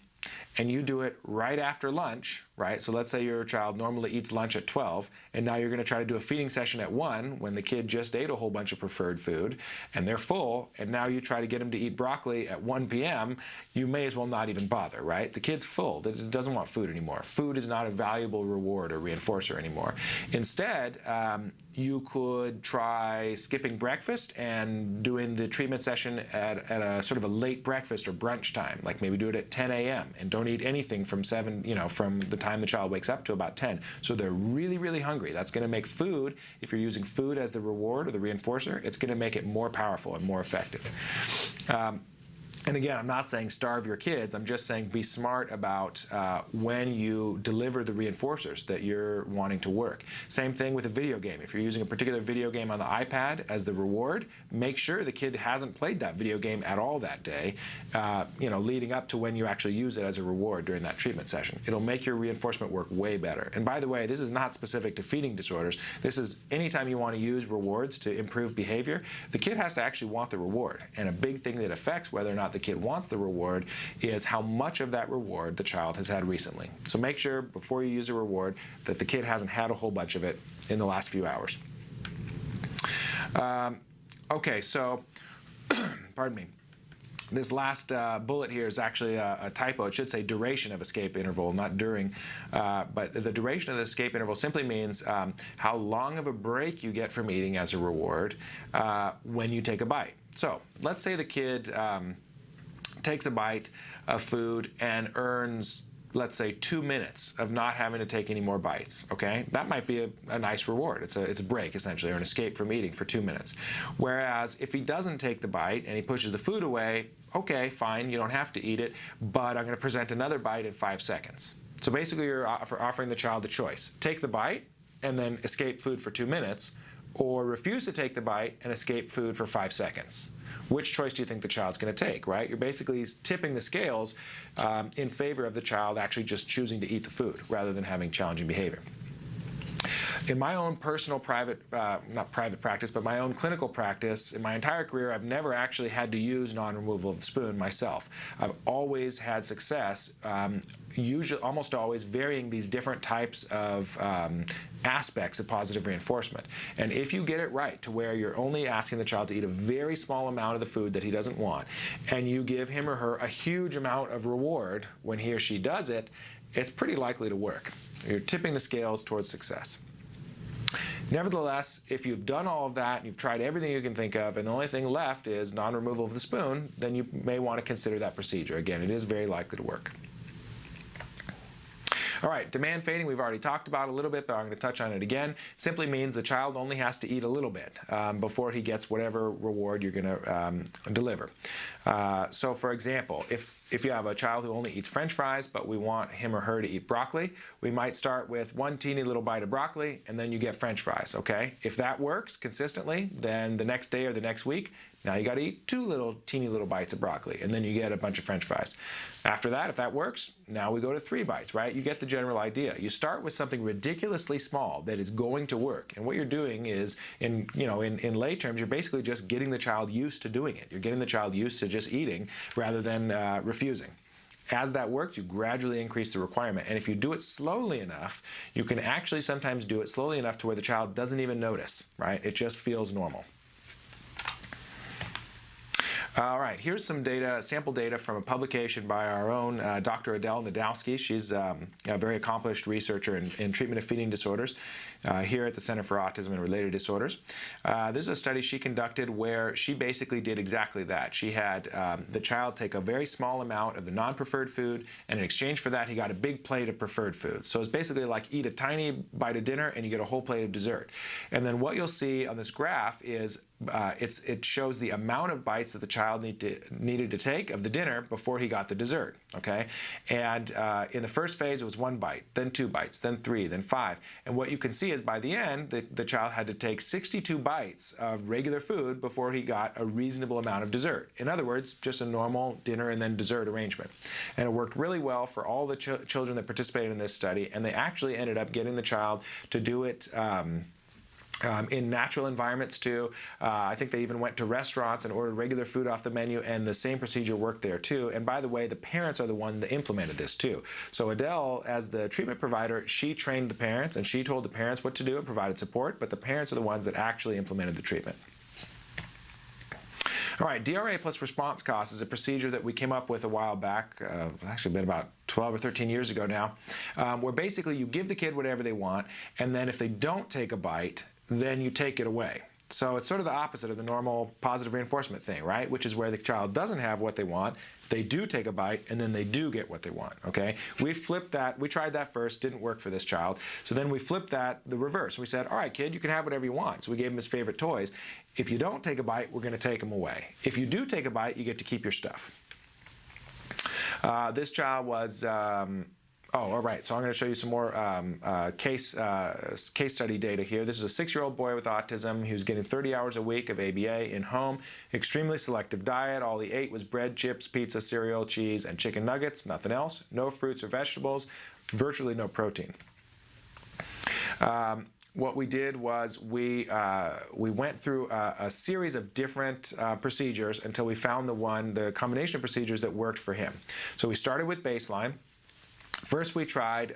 and you do it right after lunch, right? So let's say your child normally eats lunch at 12, and now you're going to try to do a feeding session at 1 when the kid just ate a whole bunch of preferred food, and they're full, and now you try to get them to eat broccoli at 1 p.m., you may as well not even bother, right? The kid's full. It doesn't want food anymore. Food is not a valuable reward or reinforcer anymore. Instead, you could try skipping breakfast and doing the treatment session at a sort of a late breakfast or brunch time, like maybe do it at 10 a.m. and don't eat anything from from the time the child wakes up to about 10. So they're really, really hungry. That's going to make food, if you're using food as the reward or the reinforcer, it's going to make it more powerful and more effective. And again, I'm not saying starve your kids. I'm just saying be smart about when you deliver the reinforcers that you're wanting to work. Same thing with a video game. If you're using a particular video game on the iPad as the reward, make sure the kid hasn't played that video game at all that day, leading up to when you actually use it as a reward during that treatment session. It'll make your reinforcement work way better. And by the way, this is not specific to feeding disorders. This is anytime you want to use rewards to improve behavior, the kid has to actually want the reward. And a big thing that affects whether or not the kid wants the reward is how much of that reward the child has had recently. So make sure before you use a reward that the kid hasn't had a whole bunch of it in the last few hours. Okay, so, pardon me. This last bullet here is actually a typo. It should say duration of escape interval, not during. But the duration of the escape interval simply means how long of a break you get from eating as a reward when you take a bite. So let's say the kid takes a bite of food and earns, let's say, 2 minutes of not having to take any more bites, okay? That might be a nice reward. It's a break, essentially, or an escape from eating for 2 minutes. Whereas if he doesn't take the bite and he pushes the food away, okay, fine, you don't have to eat it, but I'm going to present another bite in 5 seconds. So basically you're offering the child a choice. Take the bite and then escape food for 2 minutes, or refuse to take the bite and escape food for 5 seconds. Which choice do you think the child's going to take, right? You're basically tipping the scales in favor of the child actually just choosing to eat the food rather than having challenging behavior. In my own personal not private practice, but my own clinical practice, in my entire career, I've never actually had to use non-removal of the spoon myself. I've always had success, usually, almost always, varying these different types of aspects of positive reinforcement. And if you get it right to where you're only asking the child to eat a very small amount of the food that he doesn't want, and you give him or her a huge amount of reward when he or she does it, it's pretty likely to work. You're tipping the scales towards success. Nevertheless, if you've done all of that, and you've tried everything you can think of, and the only thing left is non-removal of the spoon, then you may want to consider that procedure. Again, it is very likely to work. All right, demand fading we've already talked about a little bit, but I'm going to touch on it again. It simply means the child only has to eat a little bit before he gets whatever reward you're going to deliver. So for example, if you have a child who only eats French fries, but we want him or her to eat broccoli, we might start with one teeny little bite of broccoli, and then you get French fries, okay? If that works consistently, then the next day or the next week, now you got to eat teeny little bites of broccoli, and then you get a bunch of French fries. After that, if that works, now we go to 3 bites, right? You get the general idea. You start with something ridiculously small that is going to work, and what you're doing is, in lay terms, you're basically just getting the child used to doing it. You're getting the child used to just eating rather than refusing. As that works, you gradually increase the requirement. And if you do it slowly enough, you can actually sometimes do it slowly enough to where the child doesn't even notice, right? It just feels normal. All right, here's some data, sample data from a publication by our own Dr. Adele Nadowski. She's a very accomplished researcher in treatment of feeding disorders here at the Center for Autism and Related Disorders. This is a study she conducted where she basically did exactly that. She had the child take a very small amount of the non-preferred food, and in exchange for that, he got a big plate of preferred food. So it's basically like eat a tiny bite of dinner and you get a whole plate of dessert. And then what you'll see on this graph is it shows the amount of bites that the child needed to take of the dinner before he got the dessert, okay? And in the first phase, it was 1 bite, then 2 bites, then 3, then 5. And what you can see is by the end, the child had to take 62 bites of regular food before he got a reasonable amount of dessert. In other words, just a normal dinner and then dessert arrangement. And it worked really well for all the children that participated in this study, and they actually ended up getting the child to do it in natural environments too. I think they even went to restaurants and ordered regular food off the menu, and the same procedure worked there too. And by the way, the parents are the one that implemented this too. So Adele, as the treatment provider, she trained the parents and she told the parents what to do and provided support, but the parents are the ones that actually implemented the treatment. All right, DRA plus response cost is a procedure that we came up with a while back, actually been about 12 or 13 years ago now, where basically you give the kid whatever they want, and then if they don't take a bite, then you take it away. So it's sort of the opposite of the normal positive reinforcement thing, right? Which is where the child doesn't have what they want, they do take a bite, and then they do get what they want, okay? We flipped that. We tried that first, didn't work for this child. So then we flipped that the reverse. We said, all right, kid, you can have whatever you want. So we gave him his favorite toys. If you don't take a bite, we're going to take them away. If you do take a bite, you get to keep your stuff. This child was... Oh, all right. So I'm going to show you some more case study data here. This is a 6-year-old boy with autism. He was getting 30 hours a week of ABA in home. Extremely selective diet. All he ate was bread, chips, pizza, cereal, cheese, and chicken nuggets. Nothing else. No fruits or vegetables. Virtually no protein. what we did was we went through a series of different procedures until we found the combination of procedures that worked for him. So we started with baseline. First, we tried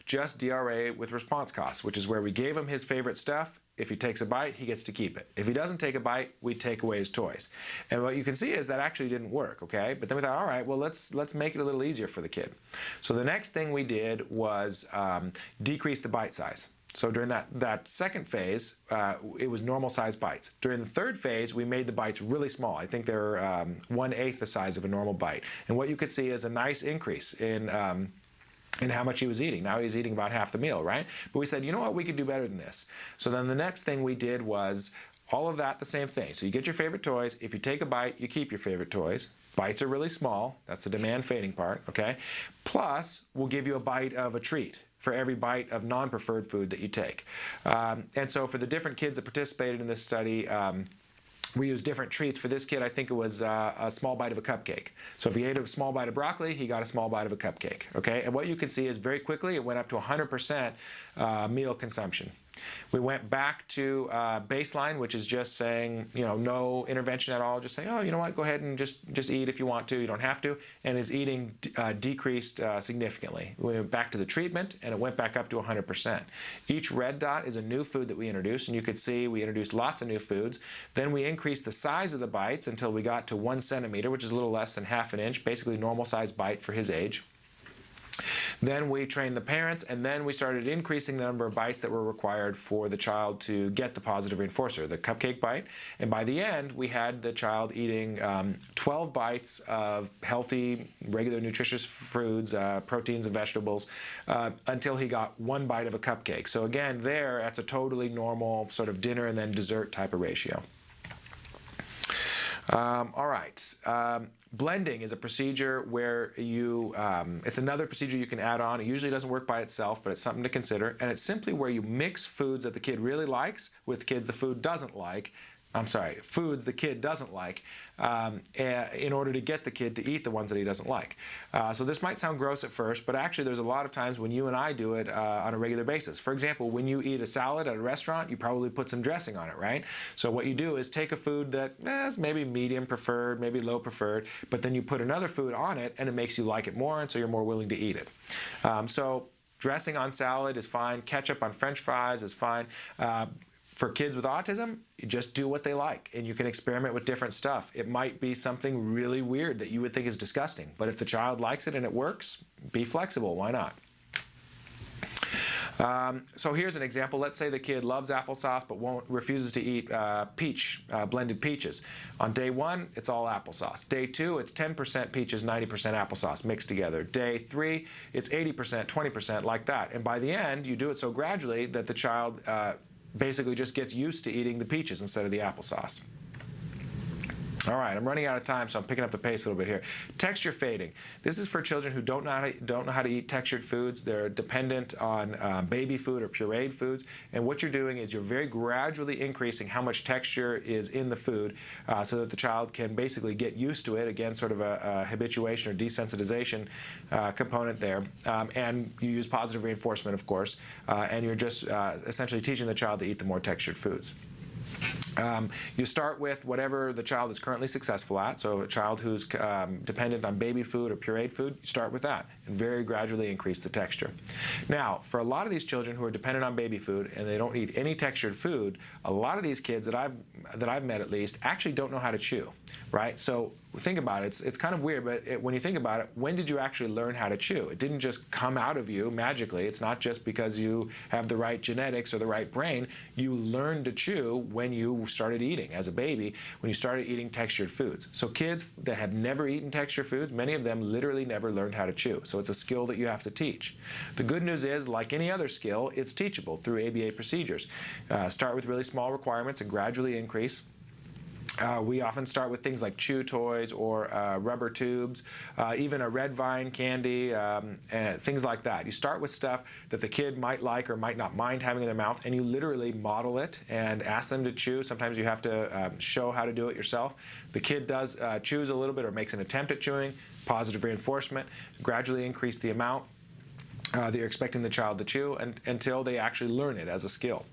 just DRA with response costs, which is where we gave him his favorite stuff. If he takes a bite, he gets to keep it. If he doesn't take a bite, we take away his toys. And what you can see is that actually didn't work, okay? But then we thought, all right, well, let's make it a little easier for the kid. So the next thing we did was decrease the bite size. So during that second phase, it was normal size bites. During the third phase, we made the bites really small. I think they're 1/8 the size of a normal bite. And what you could see is a nice increase in how much he was eating. Now he's eating about half the meal, right? But we said, you know what, we could do better than this. So then the next thing we did was all of that the same thing. So you get your favorite toys. If you take a bite, you keep your favorite toys. Bites are really small. That's the demand fading part, okay? Plus, we'll give you a bite of a treat for every bite of non-preferred food that you take. And so for the different kids that participated in this study, we used different treats. For this kid, I think it was a small bite of a cupcake. So if he ate a small bite of broccoli, he got a small bite of a cupcake, okay? And what you can see is very quickly it went up to 100% meal consumption. We went back to baseline, which is just saying, you know, no intervention at all. Just saying, oh, you know what, go ahead and just eat if you want to. You don't have to. And his eating decreased significantly. We went back to the treatment, and it went back up to 100%. Each red dot is a new food that we introduced, and you could see we introduced lots of new foods. Then we increased the size of the bites until we got to 1 centimeter, which is a little less than half an inch, basically normal size bite for his age. Then we trained the parents, and then we started increasing the number of bites that were required for the child to get the positive reinforcer, the cupcake bite. And by the end, we had the child eating 12 bites of healthy, regular, nutritious foods, proteins and vegetables, until he got 1 bite of a cupcake. So again, that's a totally normal sort of dinner and then dessert type of ratio. All right. Blending is a procedure where it's another procedure you can add on. It usually doesn't work by itself, but it's something to consider. And it's simply where you mix foods that the kid really likes with foods the kid doesn't like, in order to get the kid to eat the ones that he doesn't like. So this might sound gross at first, but actually there's a lot of times when you and I do it on a regular basis. For example, when you eat a salad at a restaurant, you probably put some dressing on it, right? So what you do is take a food that is maybe medium preferred, maybe low preferred, but then you put another food on it and it makes you like it more, and so you're more willing to eat it. So dressing on salad is fine. Ketchup on French fries is fine. For kids with autism, you just do what they like, and you can experiment with different stuff. It might be something really weird that you would think is disgusting, but if the child likes it and it works, be flexible. Why not? So here's an example. Let's say the kid loves applesauce but refuses to eat blended peaches. On day 1, it's all applesauce. Day 2, it's 10% peaches, 90% applesauce mixed together. Day 3, it's 80%, 20%, like that. And by the end, you do it so gradually that the child basically just gets used to eating the peaches instead of the applesauce. All right, I'm running out of time, so I'm picking up the pace a little bit here. Texture fading. This is for children who don't know how to eat textured foods. They're dependent on baby food or pureed foods. And what you're doing is you're very gradually increasing how much texture is in the food so that the child can basically get used to it. Again, sort of a habituation or desensitization component there. And you use positive reinforcement, of course. And you're just essentially teaching the child to eat the more textured foods. You start with whatever the child is currently successful at. So a child who's dependent on baby food or pureed food, you start with that and very gradually increase the texture. Now, for a lot of these children who are dependent on baby food and they don't eat any textured food, a lot of these kids that I've met at least actually don't know how to chew, right? So think about it. It's kind of weird, but when you think about it, when did you actually learn how to chew? It didn't just come out of you magically. It's not just because you have the right genetics or the right brain. You learned to chew when you started eating as a baby, when you started eating textured foods. So kids that have never eaten textured foods, many of them literally never learned how to chew. So it's a skill that you have to teach. The good news is, like any other skill, it's teachable through ABA procedures. Start with really small requirements and gradually increase. We often start with things like chew toys or rubber tubes, even a red vine candy, and things like that. You start with stuff that the kid might like or might not mind having in their mouth, and you literally model it and ask them to chew. Sometimes you have to show how to do it yourself. The kid does chews a little bit or makes an attempt at chewing. Positive reinforcement, gradually increase the amount that you're expecting the child to chew until they actually learn it as a skill.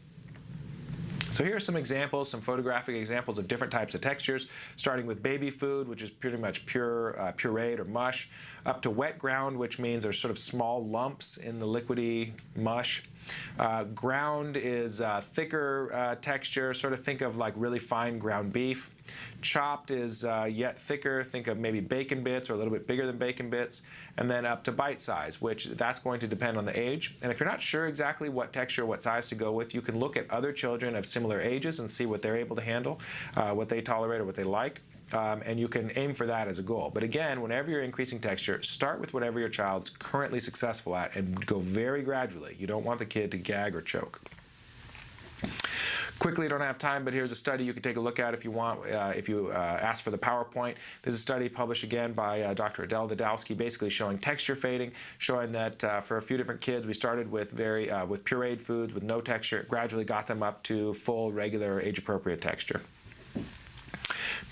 So here are some examples, some photographic examples of different types of textures, starting with baby food, which is pretty much pure pureed or mush, up to wet ground, which means there's sort of small lumps in the liquidy mush. Ground is thicker texture, sort of think of like really fine ground beef. Chopped is yet thicker, think of maybe bacon bits or a little bit bigger than bacon bits. And then up to bite size, which that's going to depend on the age. And if you're not sure exactly what texture, what size to go with, you can look at other children of similar ages and see what they're able to handle, what they tolerate or what they like. And you can aim for that as a goal. But again, whenever you're increasing texture, start with whatever your child's currently successful at and go very gradually. You don't want the kid to gag or choke. Quickly, don't have time, but here's a study you can take a look at if you want, if you ask for the PowerPoint. This is a study published again by Dr. Adele Nadowski, basically showing texture fading, showing that for a few different kids, we started with with pureed foods with no texture, gradually got them up to full, regular, age-appropriate texture.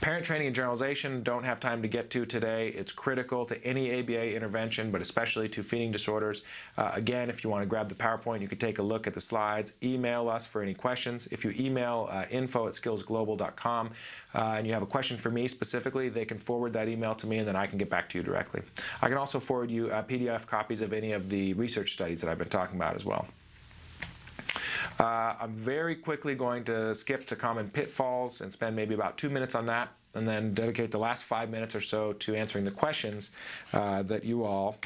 Parent training and generalization, don't have time to get to today. It's critical to any ABA intervention, but especially to feeding disorders. Again, if you want to grab the PowerPoint, you can take a look at the slides. Email us for any questions. If you email info@skillsglobal.com and you have a question for me specifically, they can forward that email to me and then I can get back to you directly. I can also forward you PDF copies of any of the research studies that I've been talking about as well. I'm very quickly going to skip to common pitfalls and spend maybe about 2 minutes on that, and then dedicate the last 5 minutes or so to answering the questions that you all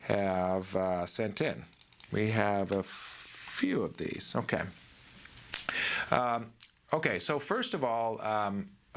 have sent in. We have a few of these. Okay. Okay, so first of all,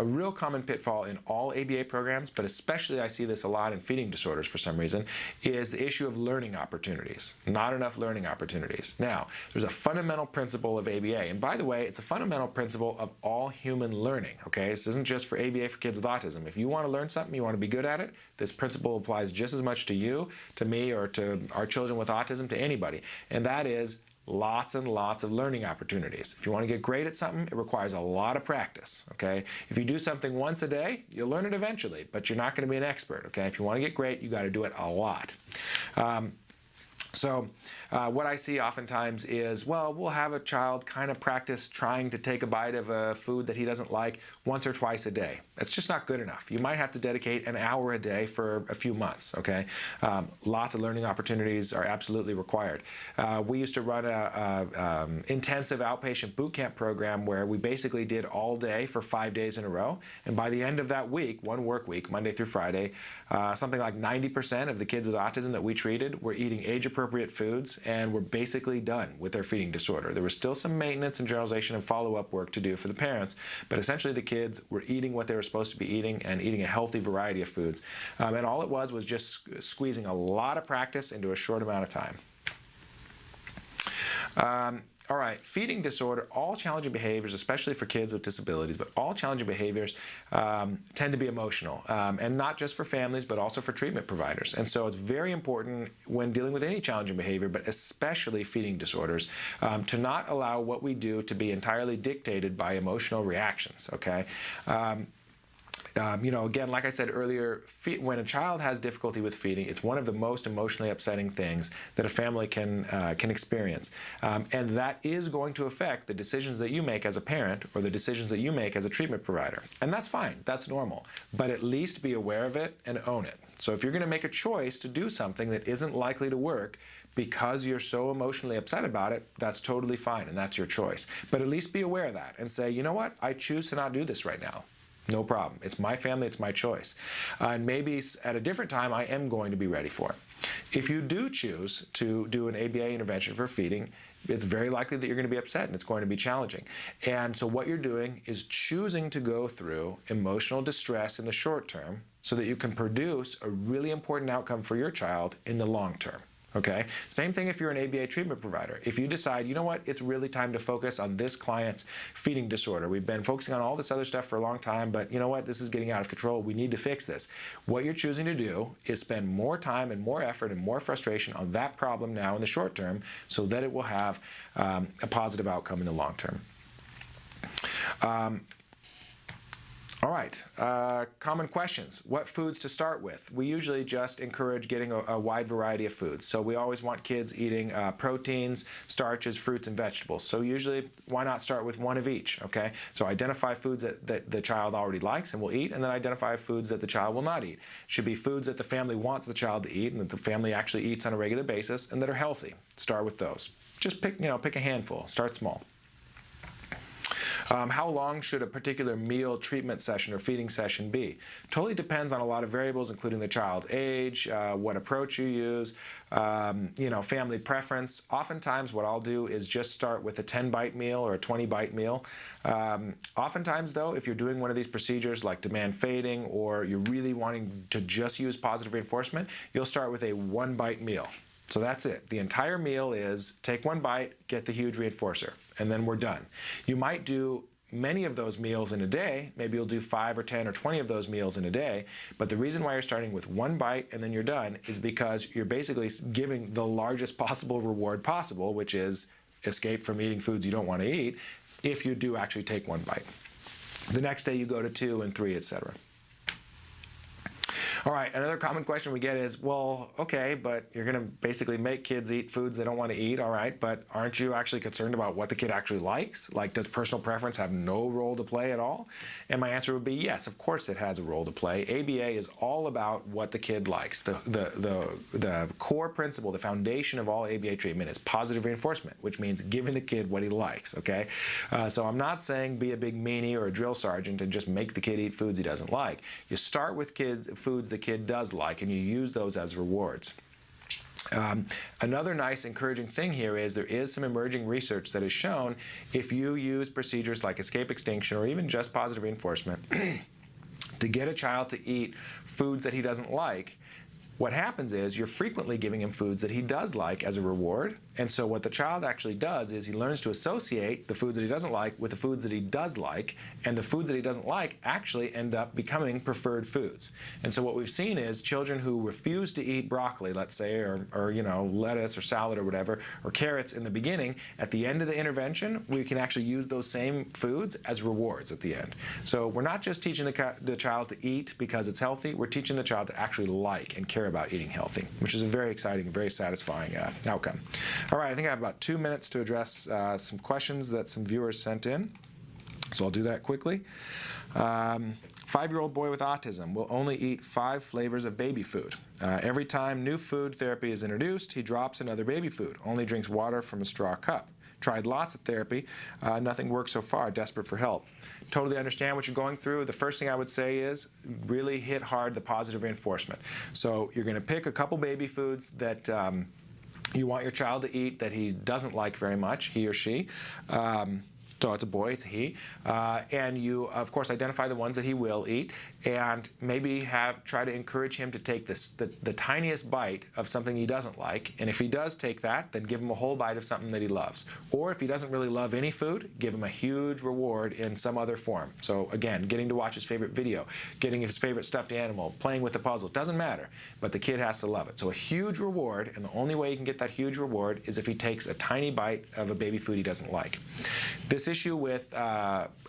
a real common pitfall in all ABA programs, but especially I see this a lot in feeding disorders for some reason, is the issue of learning opportunities. Not enough learning opportunities. Now, there's a fundamental principle of ABA, and by the way, it's a fundamental principle of all human learning, okay? This isn't just for ABA for kids with autism. If you want to learn something, you want to be good at it, this principle applies just as much to you, to me, or to our children with autism, to anybody, and that is lots and lots of learning opportunities. If you want to get great at something, it requires a lot of practice, okay? If you do something once a day, you'll learn it eventually, but you're not going to be an expert, okay? If you want to get great, you got to do it a lot. So what I see oftentimes is, well, we'll have a child kind of practice trying to take a bite of a food that he doesn't like once or twice a day. That's just not good enough. You might have to dedicate an hour a day for a few months, okay? Lots of learning opportunities are absolutely required. We used to run a intensive outpatient boot camp program where we basically did all day for 5 days in a row, and by the end of that week, one work week, Monday through Friday, something like 90% of the kids with autism that we treated were eating age-appropriate foods and were basically done with their feeding disorder. There was still some maintenance and generalization and follow-up work to do for the parents, but essentially the kids were eating what they were supposed to be eating and eating a healthy variety of foods. And all it was just squeezing a lot of practice into a short amount of time. All right, feeding disorder, all challenging behaviors, especially for kids with disabilities, but all challenging behaviors tend to be emotional, and not just for families, but also for treatment providers. And so it's very important when dealing with any challenging behavior, but especially feeding disorders, to not allow what we do to be entirely dictated by emotional reactions, okay? You know, again, like I said earlier, when a child has difficulty with feeding, it's one of the most emotionally upsetting things that a family can experience. And that is going to affect the decisions that you make as a parent or the decisions that you make as a treatment provider. And that's fine. That's normal. But at least be aware of it and own it. So if you're going to make a choice to do something that isn't likely to work because you're so emotionally upset about it, that's totally fine, and that's your choice. But at least be aware of that and say, you know what? I choose to not do this right now. No problem. It's my family, it's my choice. And maybe at a different time, I am going to be ready for it. If you do choose to do an ABA intervention for feeding, it's very likely that you're going to be upset and it's going to be challenging. And so what you're doing is choosing to go through emotional distress in the short term so that you can produce a really important outcome for your child in the long term. Okay? Same thing if you're an ABA treatment provider. If you decide, you know what, it's really time to focus on this client's feeding disorder. We've been focusing on all this other stuff for a long time, but you know what, this is getting out of control. We need to fix this. What you're choosing to do is spend more time and more effort and more frustration on that problem now in the short term so that it will have a positive outcome in the long term. All right, common questions. What foods to start with? We usually just encourage getting a wide variety of foods. So we always want kids eating proteins, starches, fruits, and vegetables. So usually, why not start with one of each, okay? So identify foods that the child already likes and will eat, and then identify foods that the child will not eat. It should be foods that the family wants the child to eat and that the family actually eats on a regular basis and that are healthy. Start with those. Just pick a handful. Start small. How long should a particular meal treatment session or feeding session be? Totally depends on a lot of variables, including the child's age, what approach you use, family preference. Oftentimes what I'll do is just start with a 10-bite meal or a 20-bite meal. Oftentimes though, if you're doing one of these procedures like demand fading or you're really wanting to just use positive reinforcement, you'll start with a 1-bite meal. So that's it. The entire meal is take 1 bite, get the huge reinforcer, and then we're done. You might do many of those meals in a day. Maybe you'll do 5 or 10 or 20 of those meals in a day. But the reason why you're starting with 1 bite and then you're done is because you're basically giving the largest possible reward possible, which is escape from eating foods you don't want to eat, if you do actually take 1 bite. The next day you go to 2 and 3, etc. All right, another common question we get is, well, okay, but you're going to basically make kids eat foods they don't want to eat, all right, but aren't you actually concerned about what the kid actually likes? Like, does personal preference have no role to play at all? And my answer would be yes, of course it has a role to play. ABA is all about what the kid likes. The core principle, the foundation of all ABA treatment is positive reinforcement, which means giving the kid what he likes, okay? So I'm not saying be a big meanie or a drill sergeant and just make the kid eat foods he doesn't like. You start with foods the kid does like, and you use those as rewards. Another nice encouraging thing here is there is some emerging research that has shown if you use procedures like escape extinction or even just positive reinforcement to get a child to eat foods that he doesn't like, what happens is you're frequently giving him foods that he does like as a reward. And so what the child actually does is he learns to associate the foods that he doesn't like with the foods that he does like, and the foods that he doesn't like actually end up becoming preferred foods. And so what we've seen is children who refuse to eat broccoli, let's say, or lettuce or salad or whatever, or carrots in the beginning, at the end of the intervention, we can actually use those same foods as rewards at the end. So we're not just teaching the child to eat because it's healthy, we're teaching the child to actually like and care about eating healthy, which is a very exciting and very satisfying outcome. All right, I think I have about 2 minutes to address some questions that some viewers sent in, so I'll do that quickly. 5-year-old boy with autism will only eat 5 flavors of baby food. Every time new food therapy is introduced, he drops another baby food, only drinks water from a straw cup. Tried lots of therapy, nothing works so far, desperate for help. Totally understand what you're going through. The first thing I would say is really hit hard the positive reinforcement. So you're going to pick a couple baby foods that you want your child to eat that he doesn't like very much, he or she. So it's a boy, it's a he. And you, of course, identify the ones that he will eat and maybe try to encourage him to take the tiniest bite of something he doesn't like. And if he does take that, then give him a whole bite of something that he loves. Or if he doesn't really love any food, give him a huge reward in some other form. So again, getting to watch his favorite video, getting his favorite stuffed animal, playing with the puzzle, doesn't matter. But the kid has to love it. So a huge reward, and the only way you can get that huge reward is if he takes a tiny bite of a baby food he doesn't like. This issue with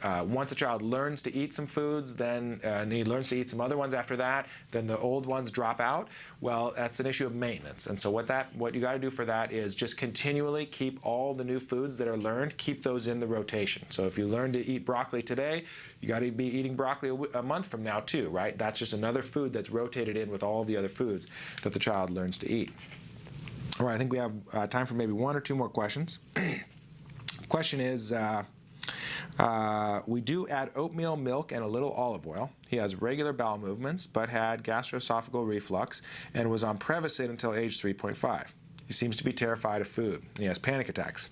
once a child learns to eat some foods, then and he learns to eat some other ones after that, then the old ones drop out. Well, that's an issue of maintenance. And so what you got to do for that is just continually keep all the new foods that are learned, keep those in the rotation. So if you learn to eat broccoli today, you got to be eating broccoli a month from now too, right? That's just another food that's rotated in with all the other foods that the child learns to eat. All right, I think we have time for maybe 1 or 2 more questions. Question is, we do add oatmeal, milk, and a little olive oil. He has regular bowel movements, but had gastroesophageal reflux and was on Prevacid until age 3.5. He seems to be terrified of food. He has panic attacks.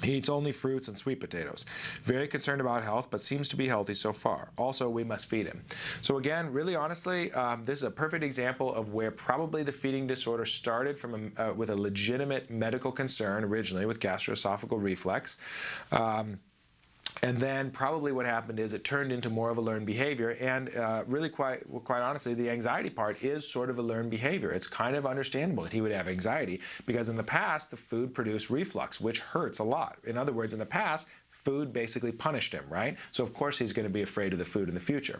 He eats only fruits and sweet potatoes. Very concerned about health, but seems to be healthy so far. Also, we must feed him. So again, really honestly, this is a perfect example of where probably the feeding disorder started from with a legitimate medical concern originally with gastroesophageal reflux. And then probably what happened is it turned into more of a learned behavior, and really quite honestly, the anxiety part is sort of a learned behavior. It's kind of understandable that he would have anxiety because in the past the food produced reflux, which hurts a lot. In other words, in the past, food basically punished him, right? So of course he's going to be afraid of the food in the future.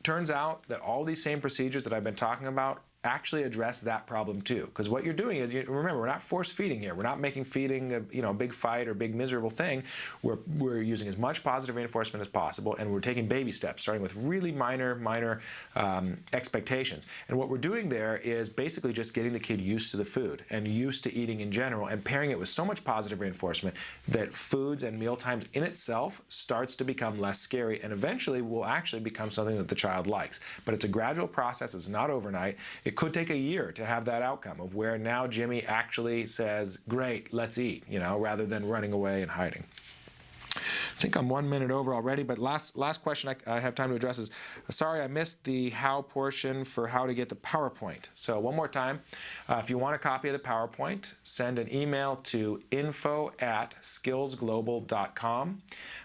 Turns out that all these same procedures that I've been talking about actually address that problem too. Because what you're doing is, remember, we're not force feeding here. We're not making feeding a big fight or big miserable thing. We're using as much positive reinforcement as possible, and we're taking baby steps, starting with really minor expectations. And what we're doing there is basically just getting the kid used to the food and used to eating in general, and pairing it with so much positive reinforcement that foods and meal times in itself starts to become less scary, and eventually will actually become something that the child likes. But it's a gradual process. It's not overnight. It could take a year to have that outcome of where now Jimmy actually says, great, let's eat, rather than running away and hiding. I think I'm 1 minute over already, but last question I have time to address is, sorry I missed the how portion for how to get the PowerPoint. So one more time, if you want a copy of the PowerPoint, send an email to info@skillsglobal.com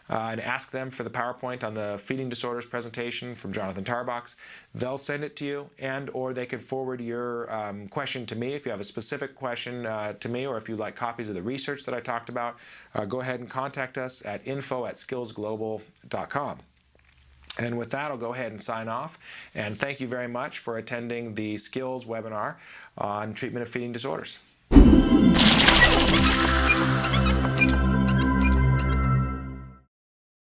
and ask them for the PowerPoint on the feeding disorders presentation from Jonathan Tarbox. They'll send it to you, or they could forward your question to me if you have a specific question to me, or if you'd like copies of the research that I talked about. Go ahead and contact us at info@skillsglobal.com. And with that, I'll go ahead and sign off. And thank you very much for attending the Skills webinar on treatment of feeding disorders.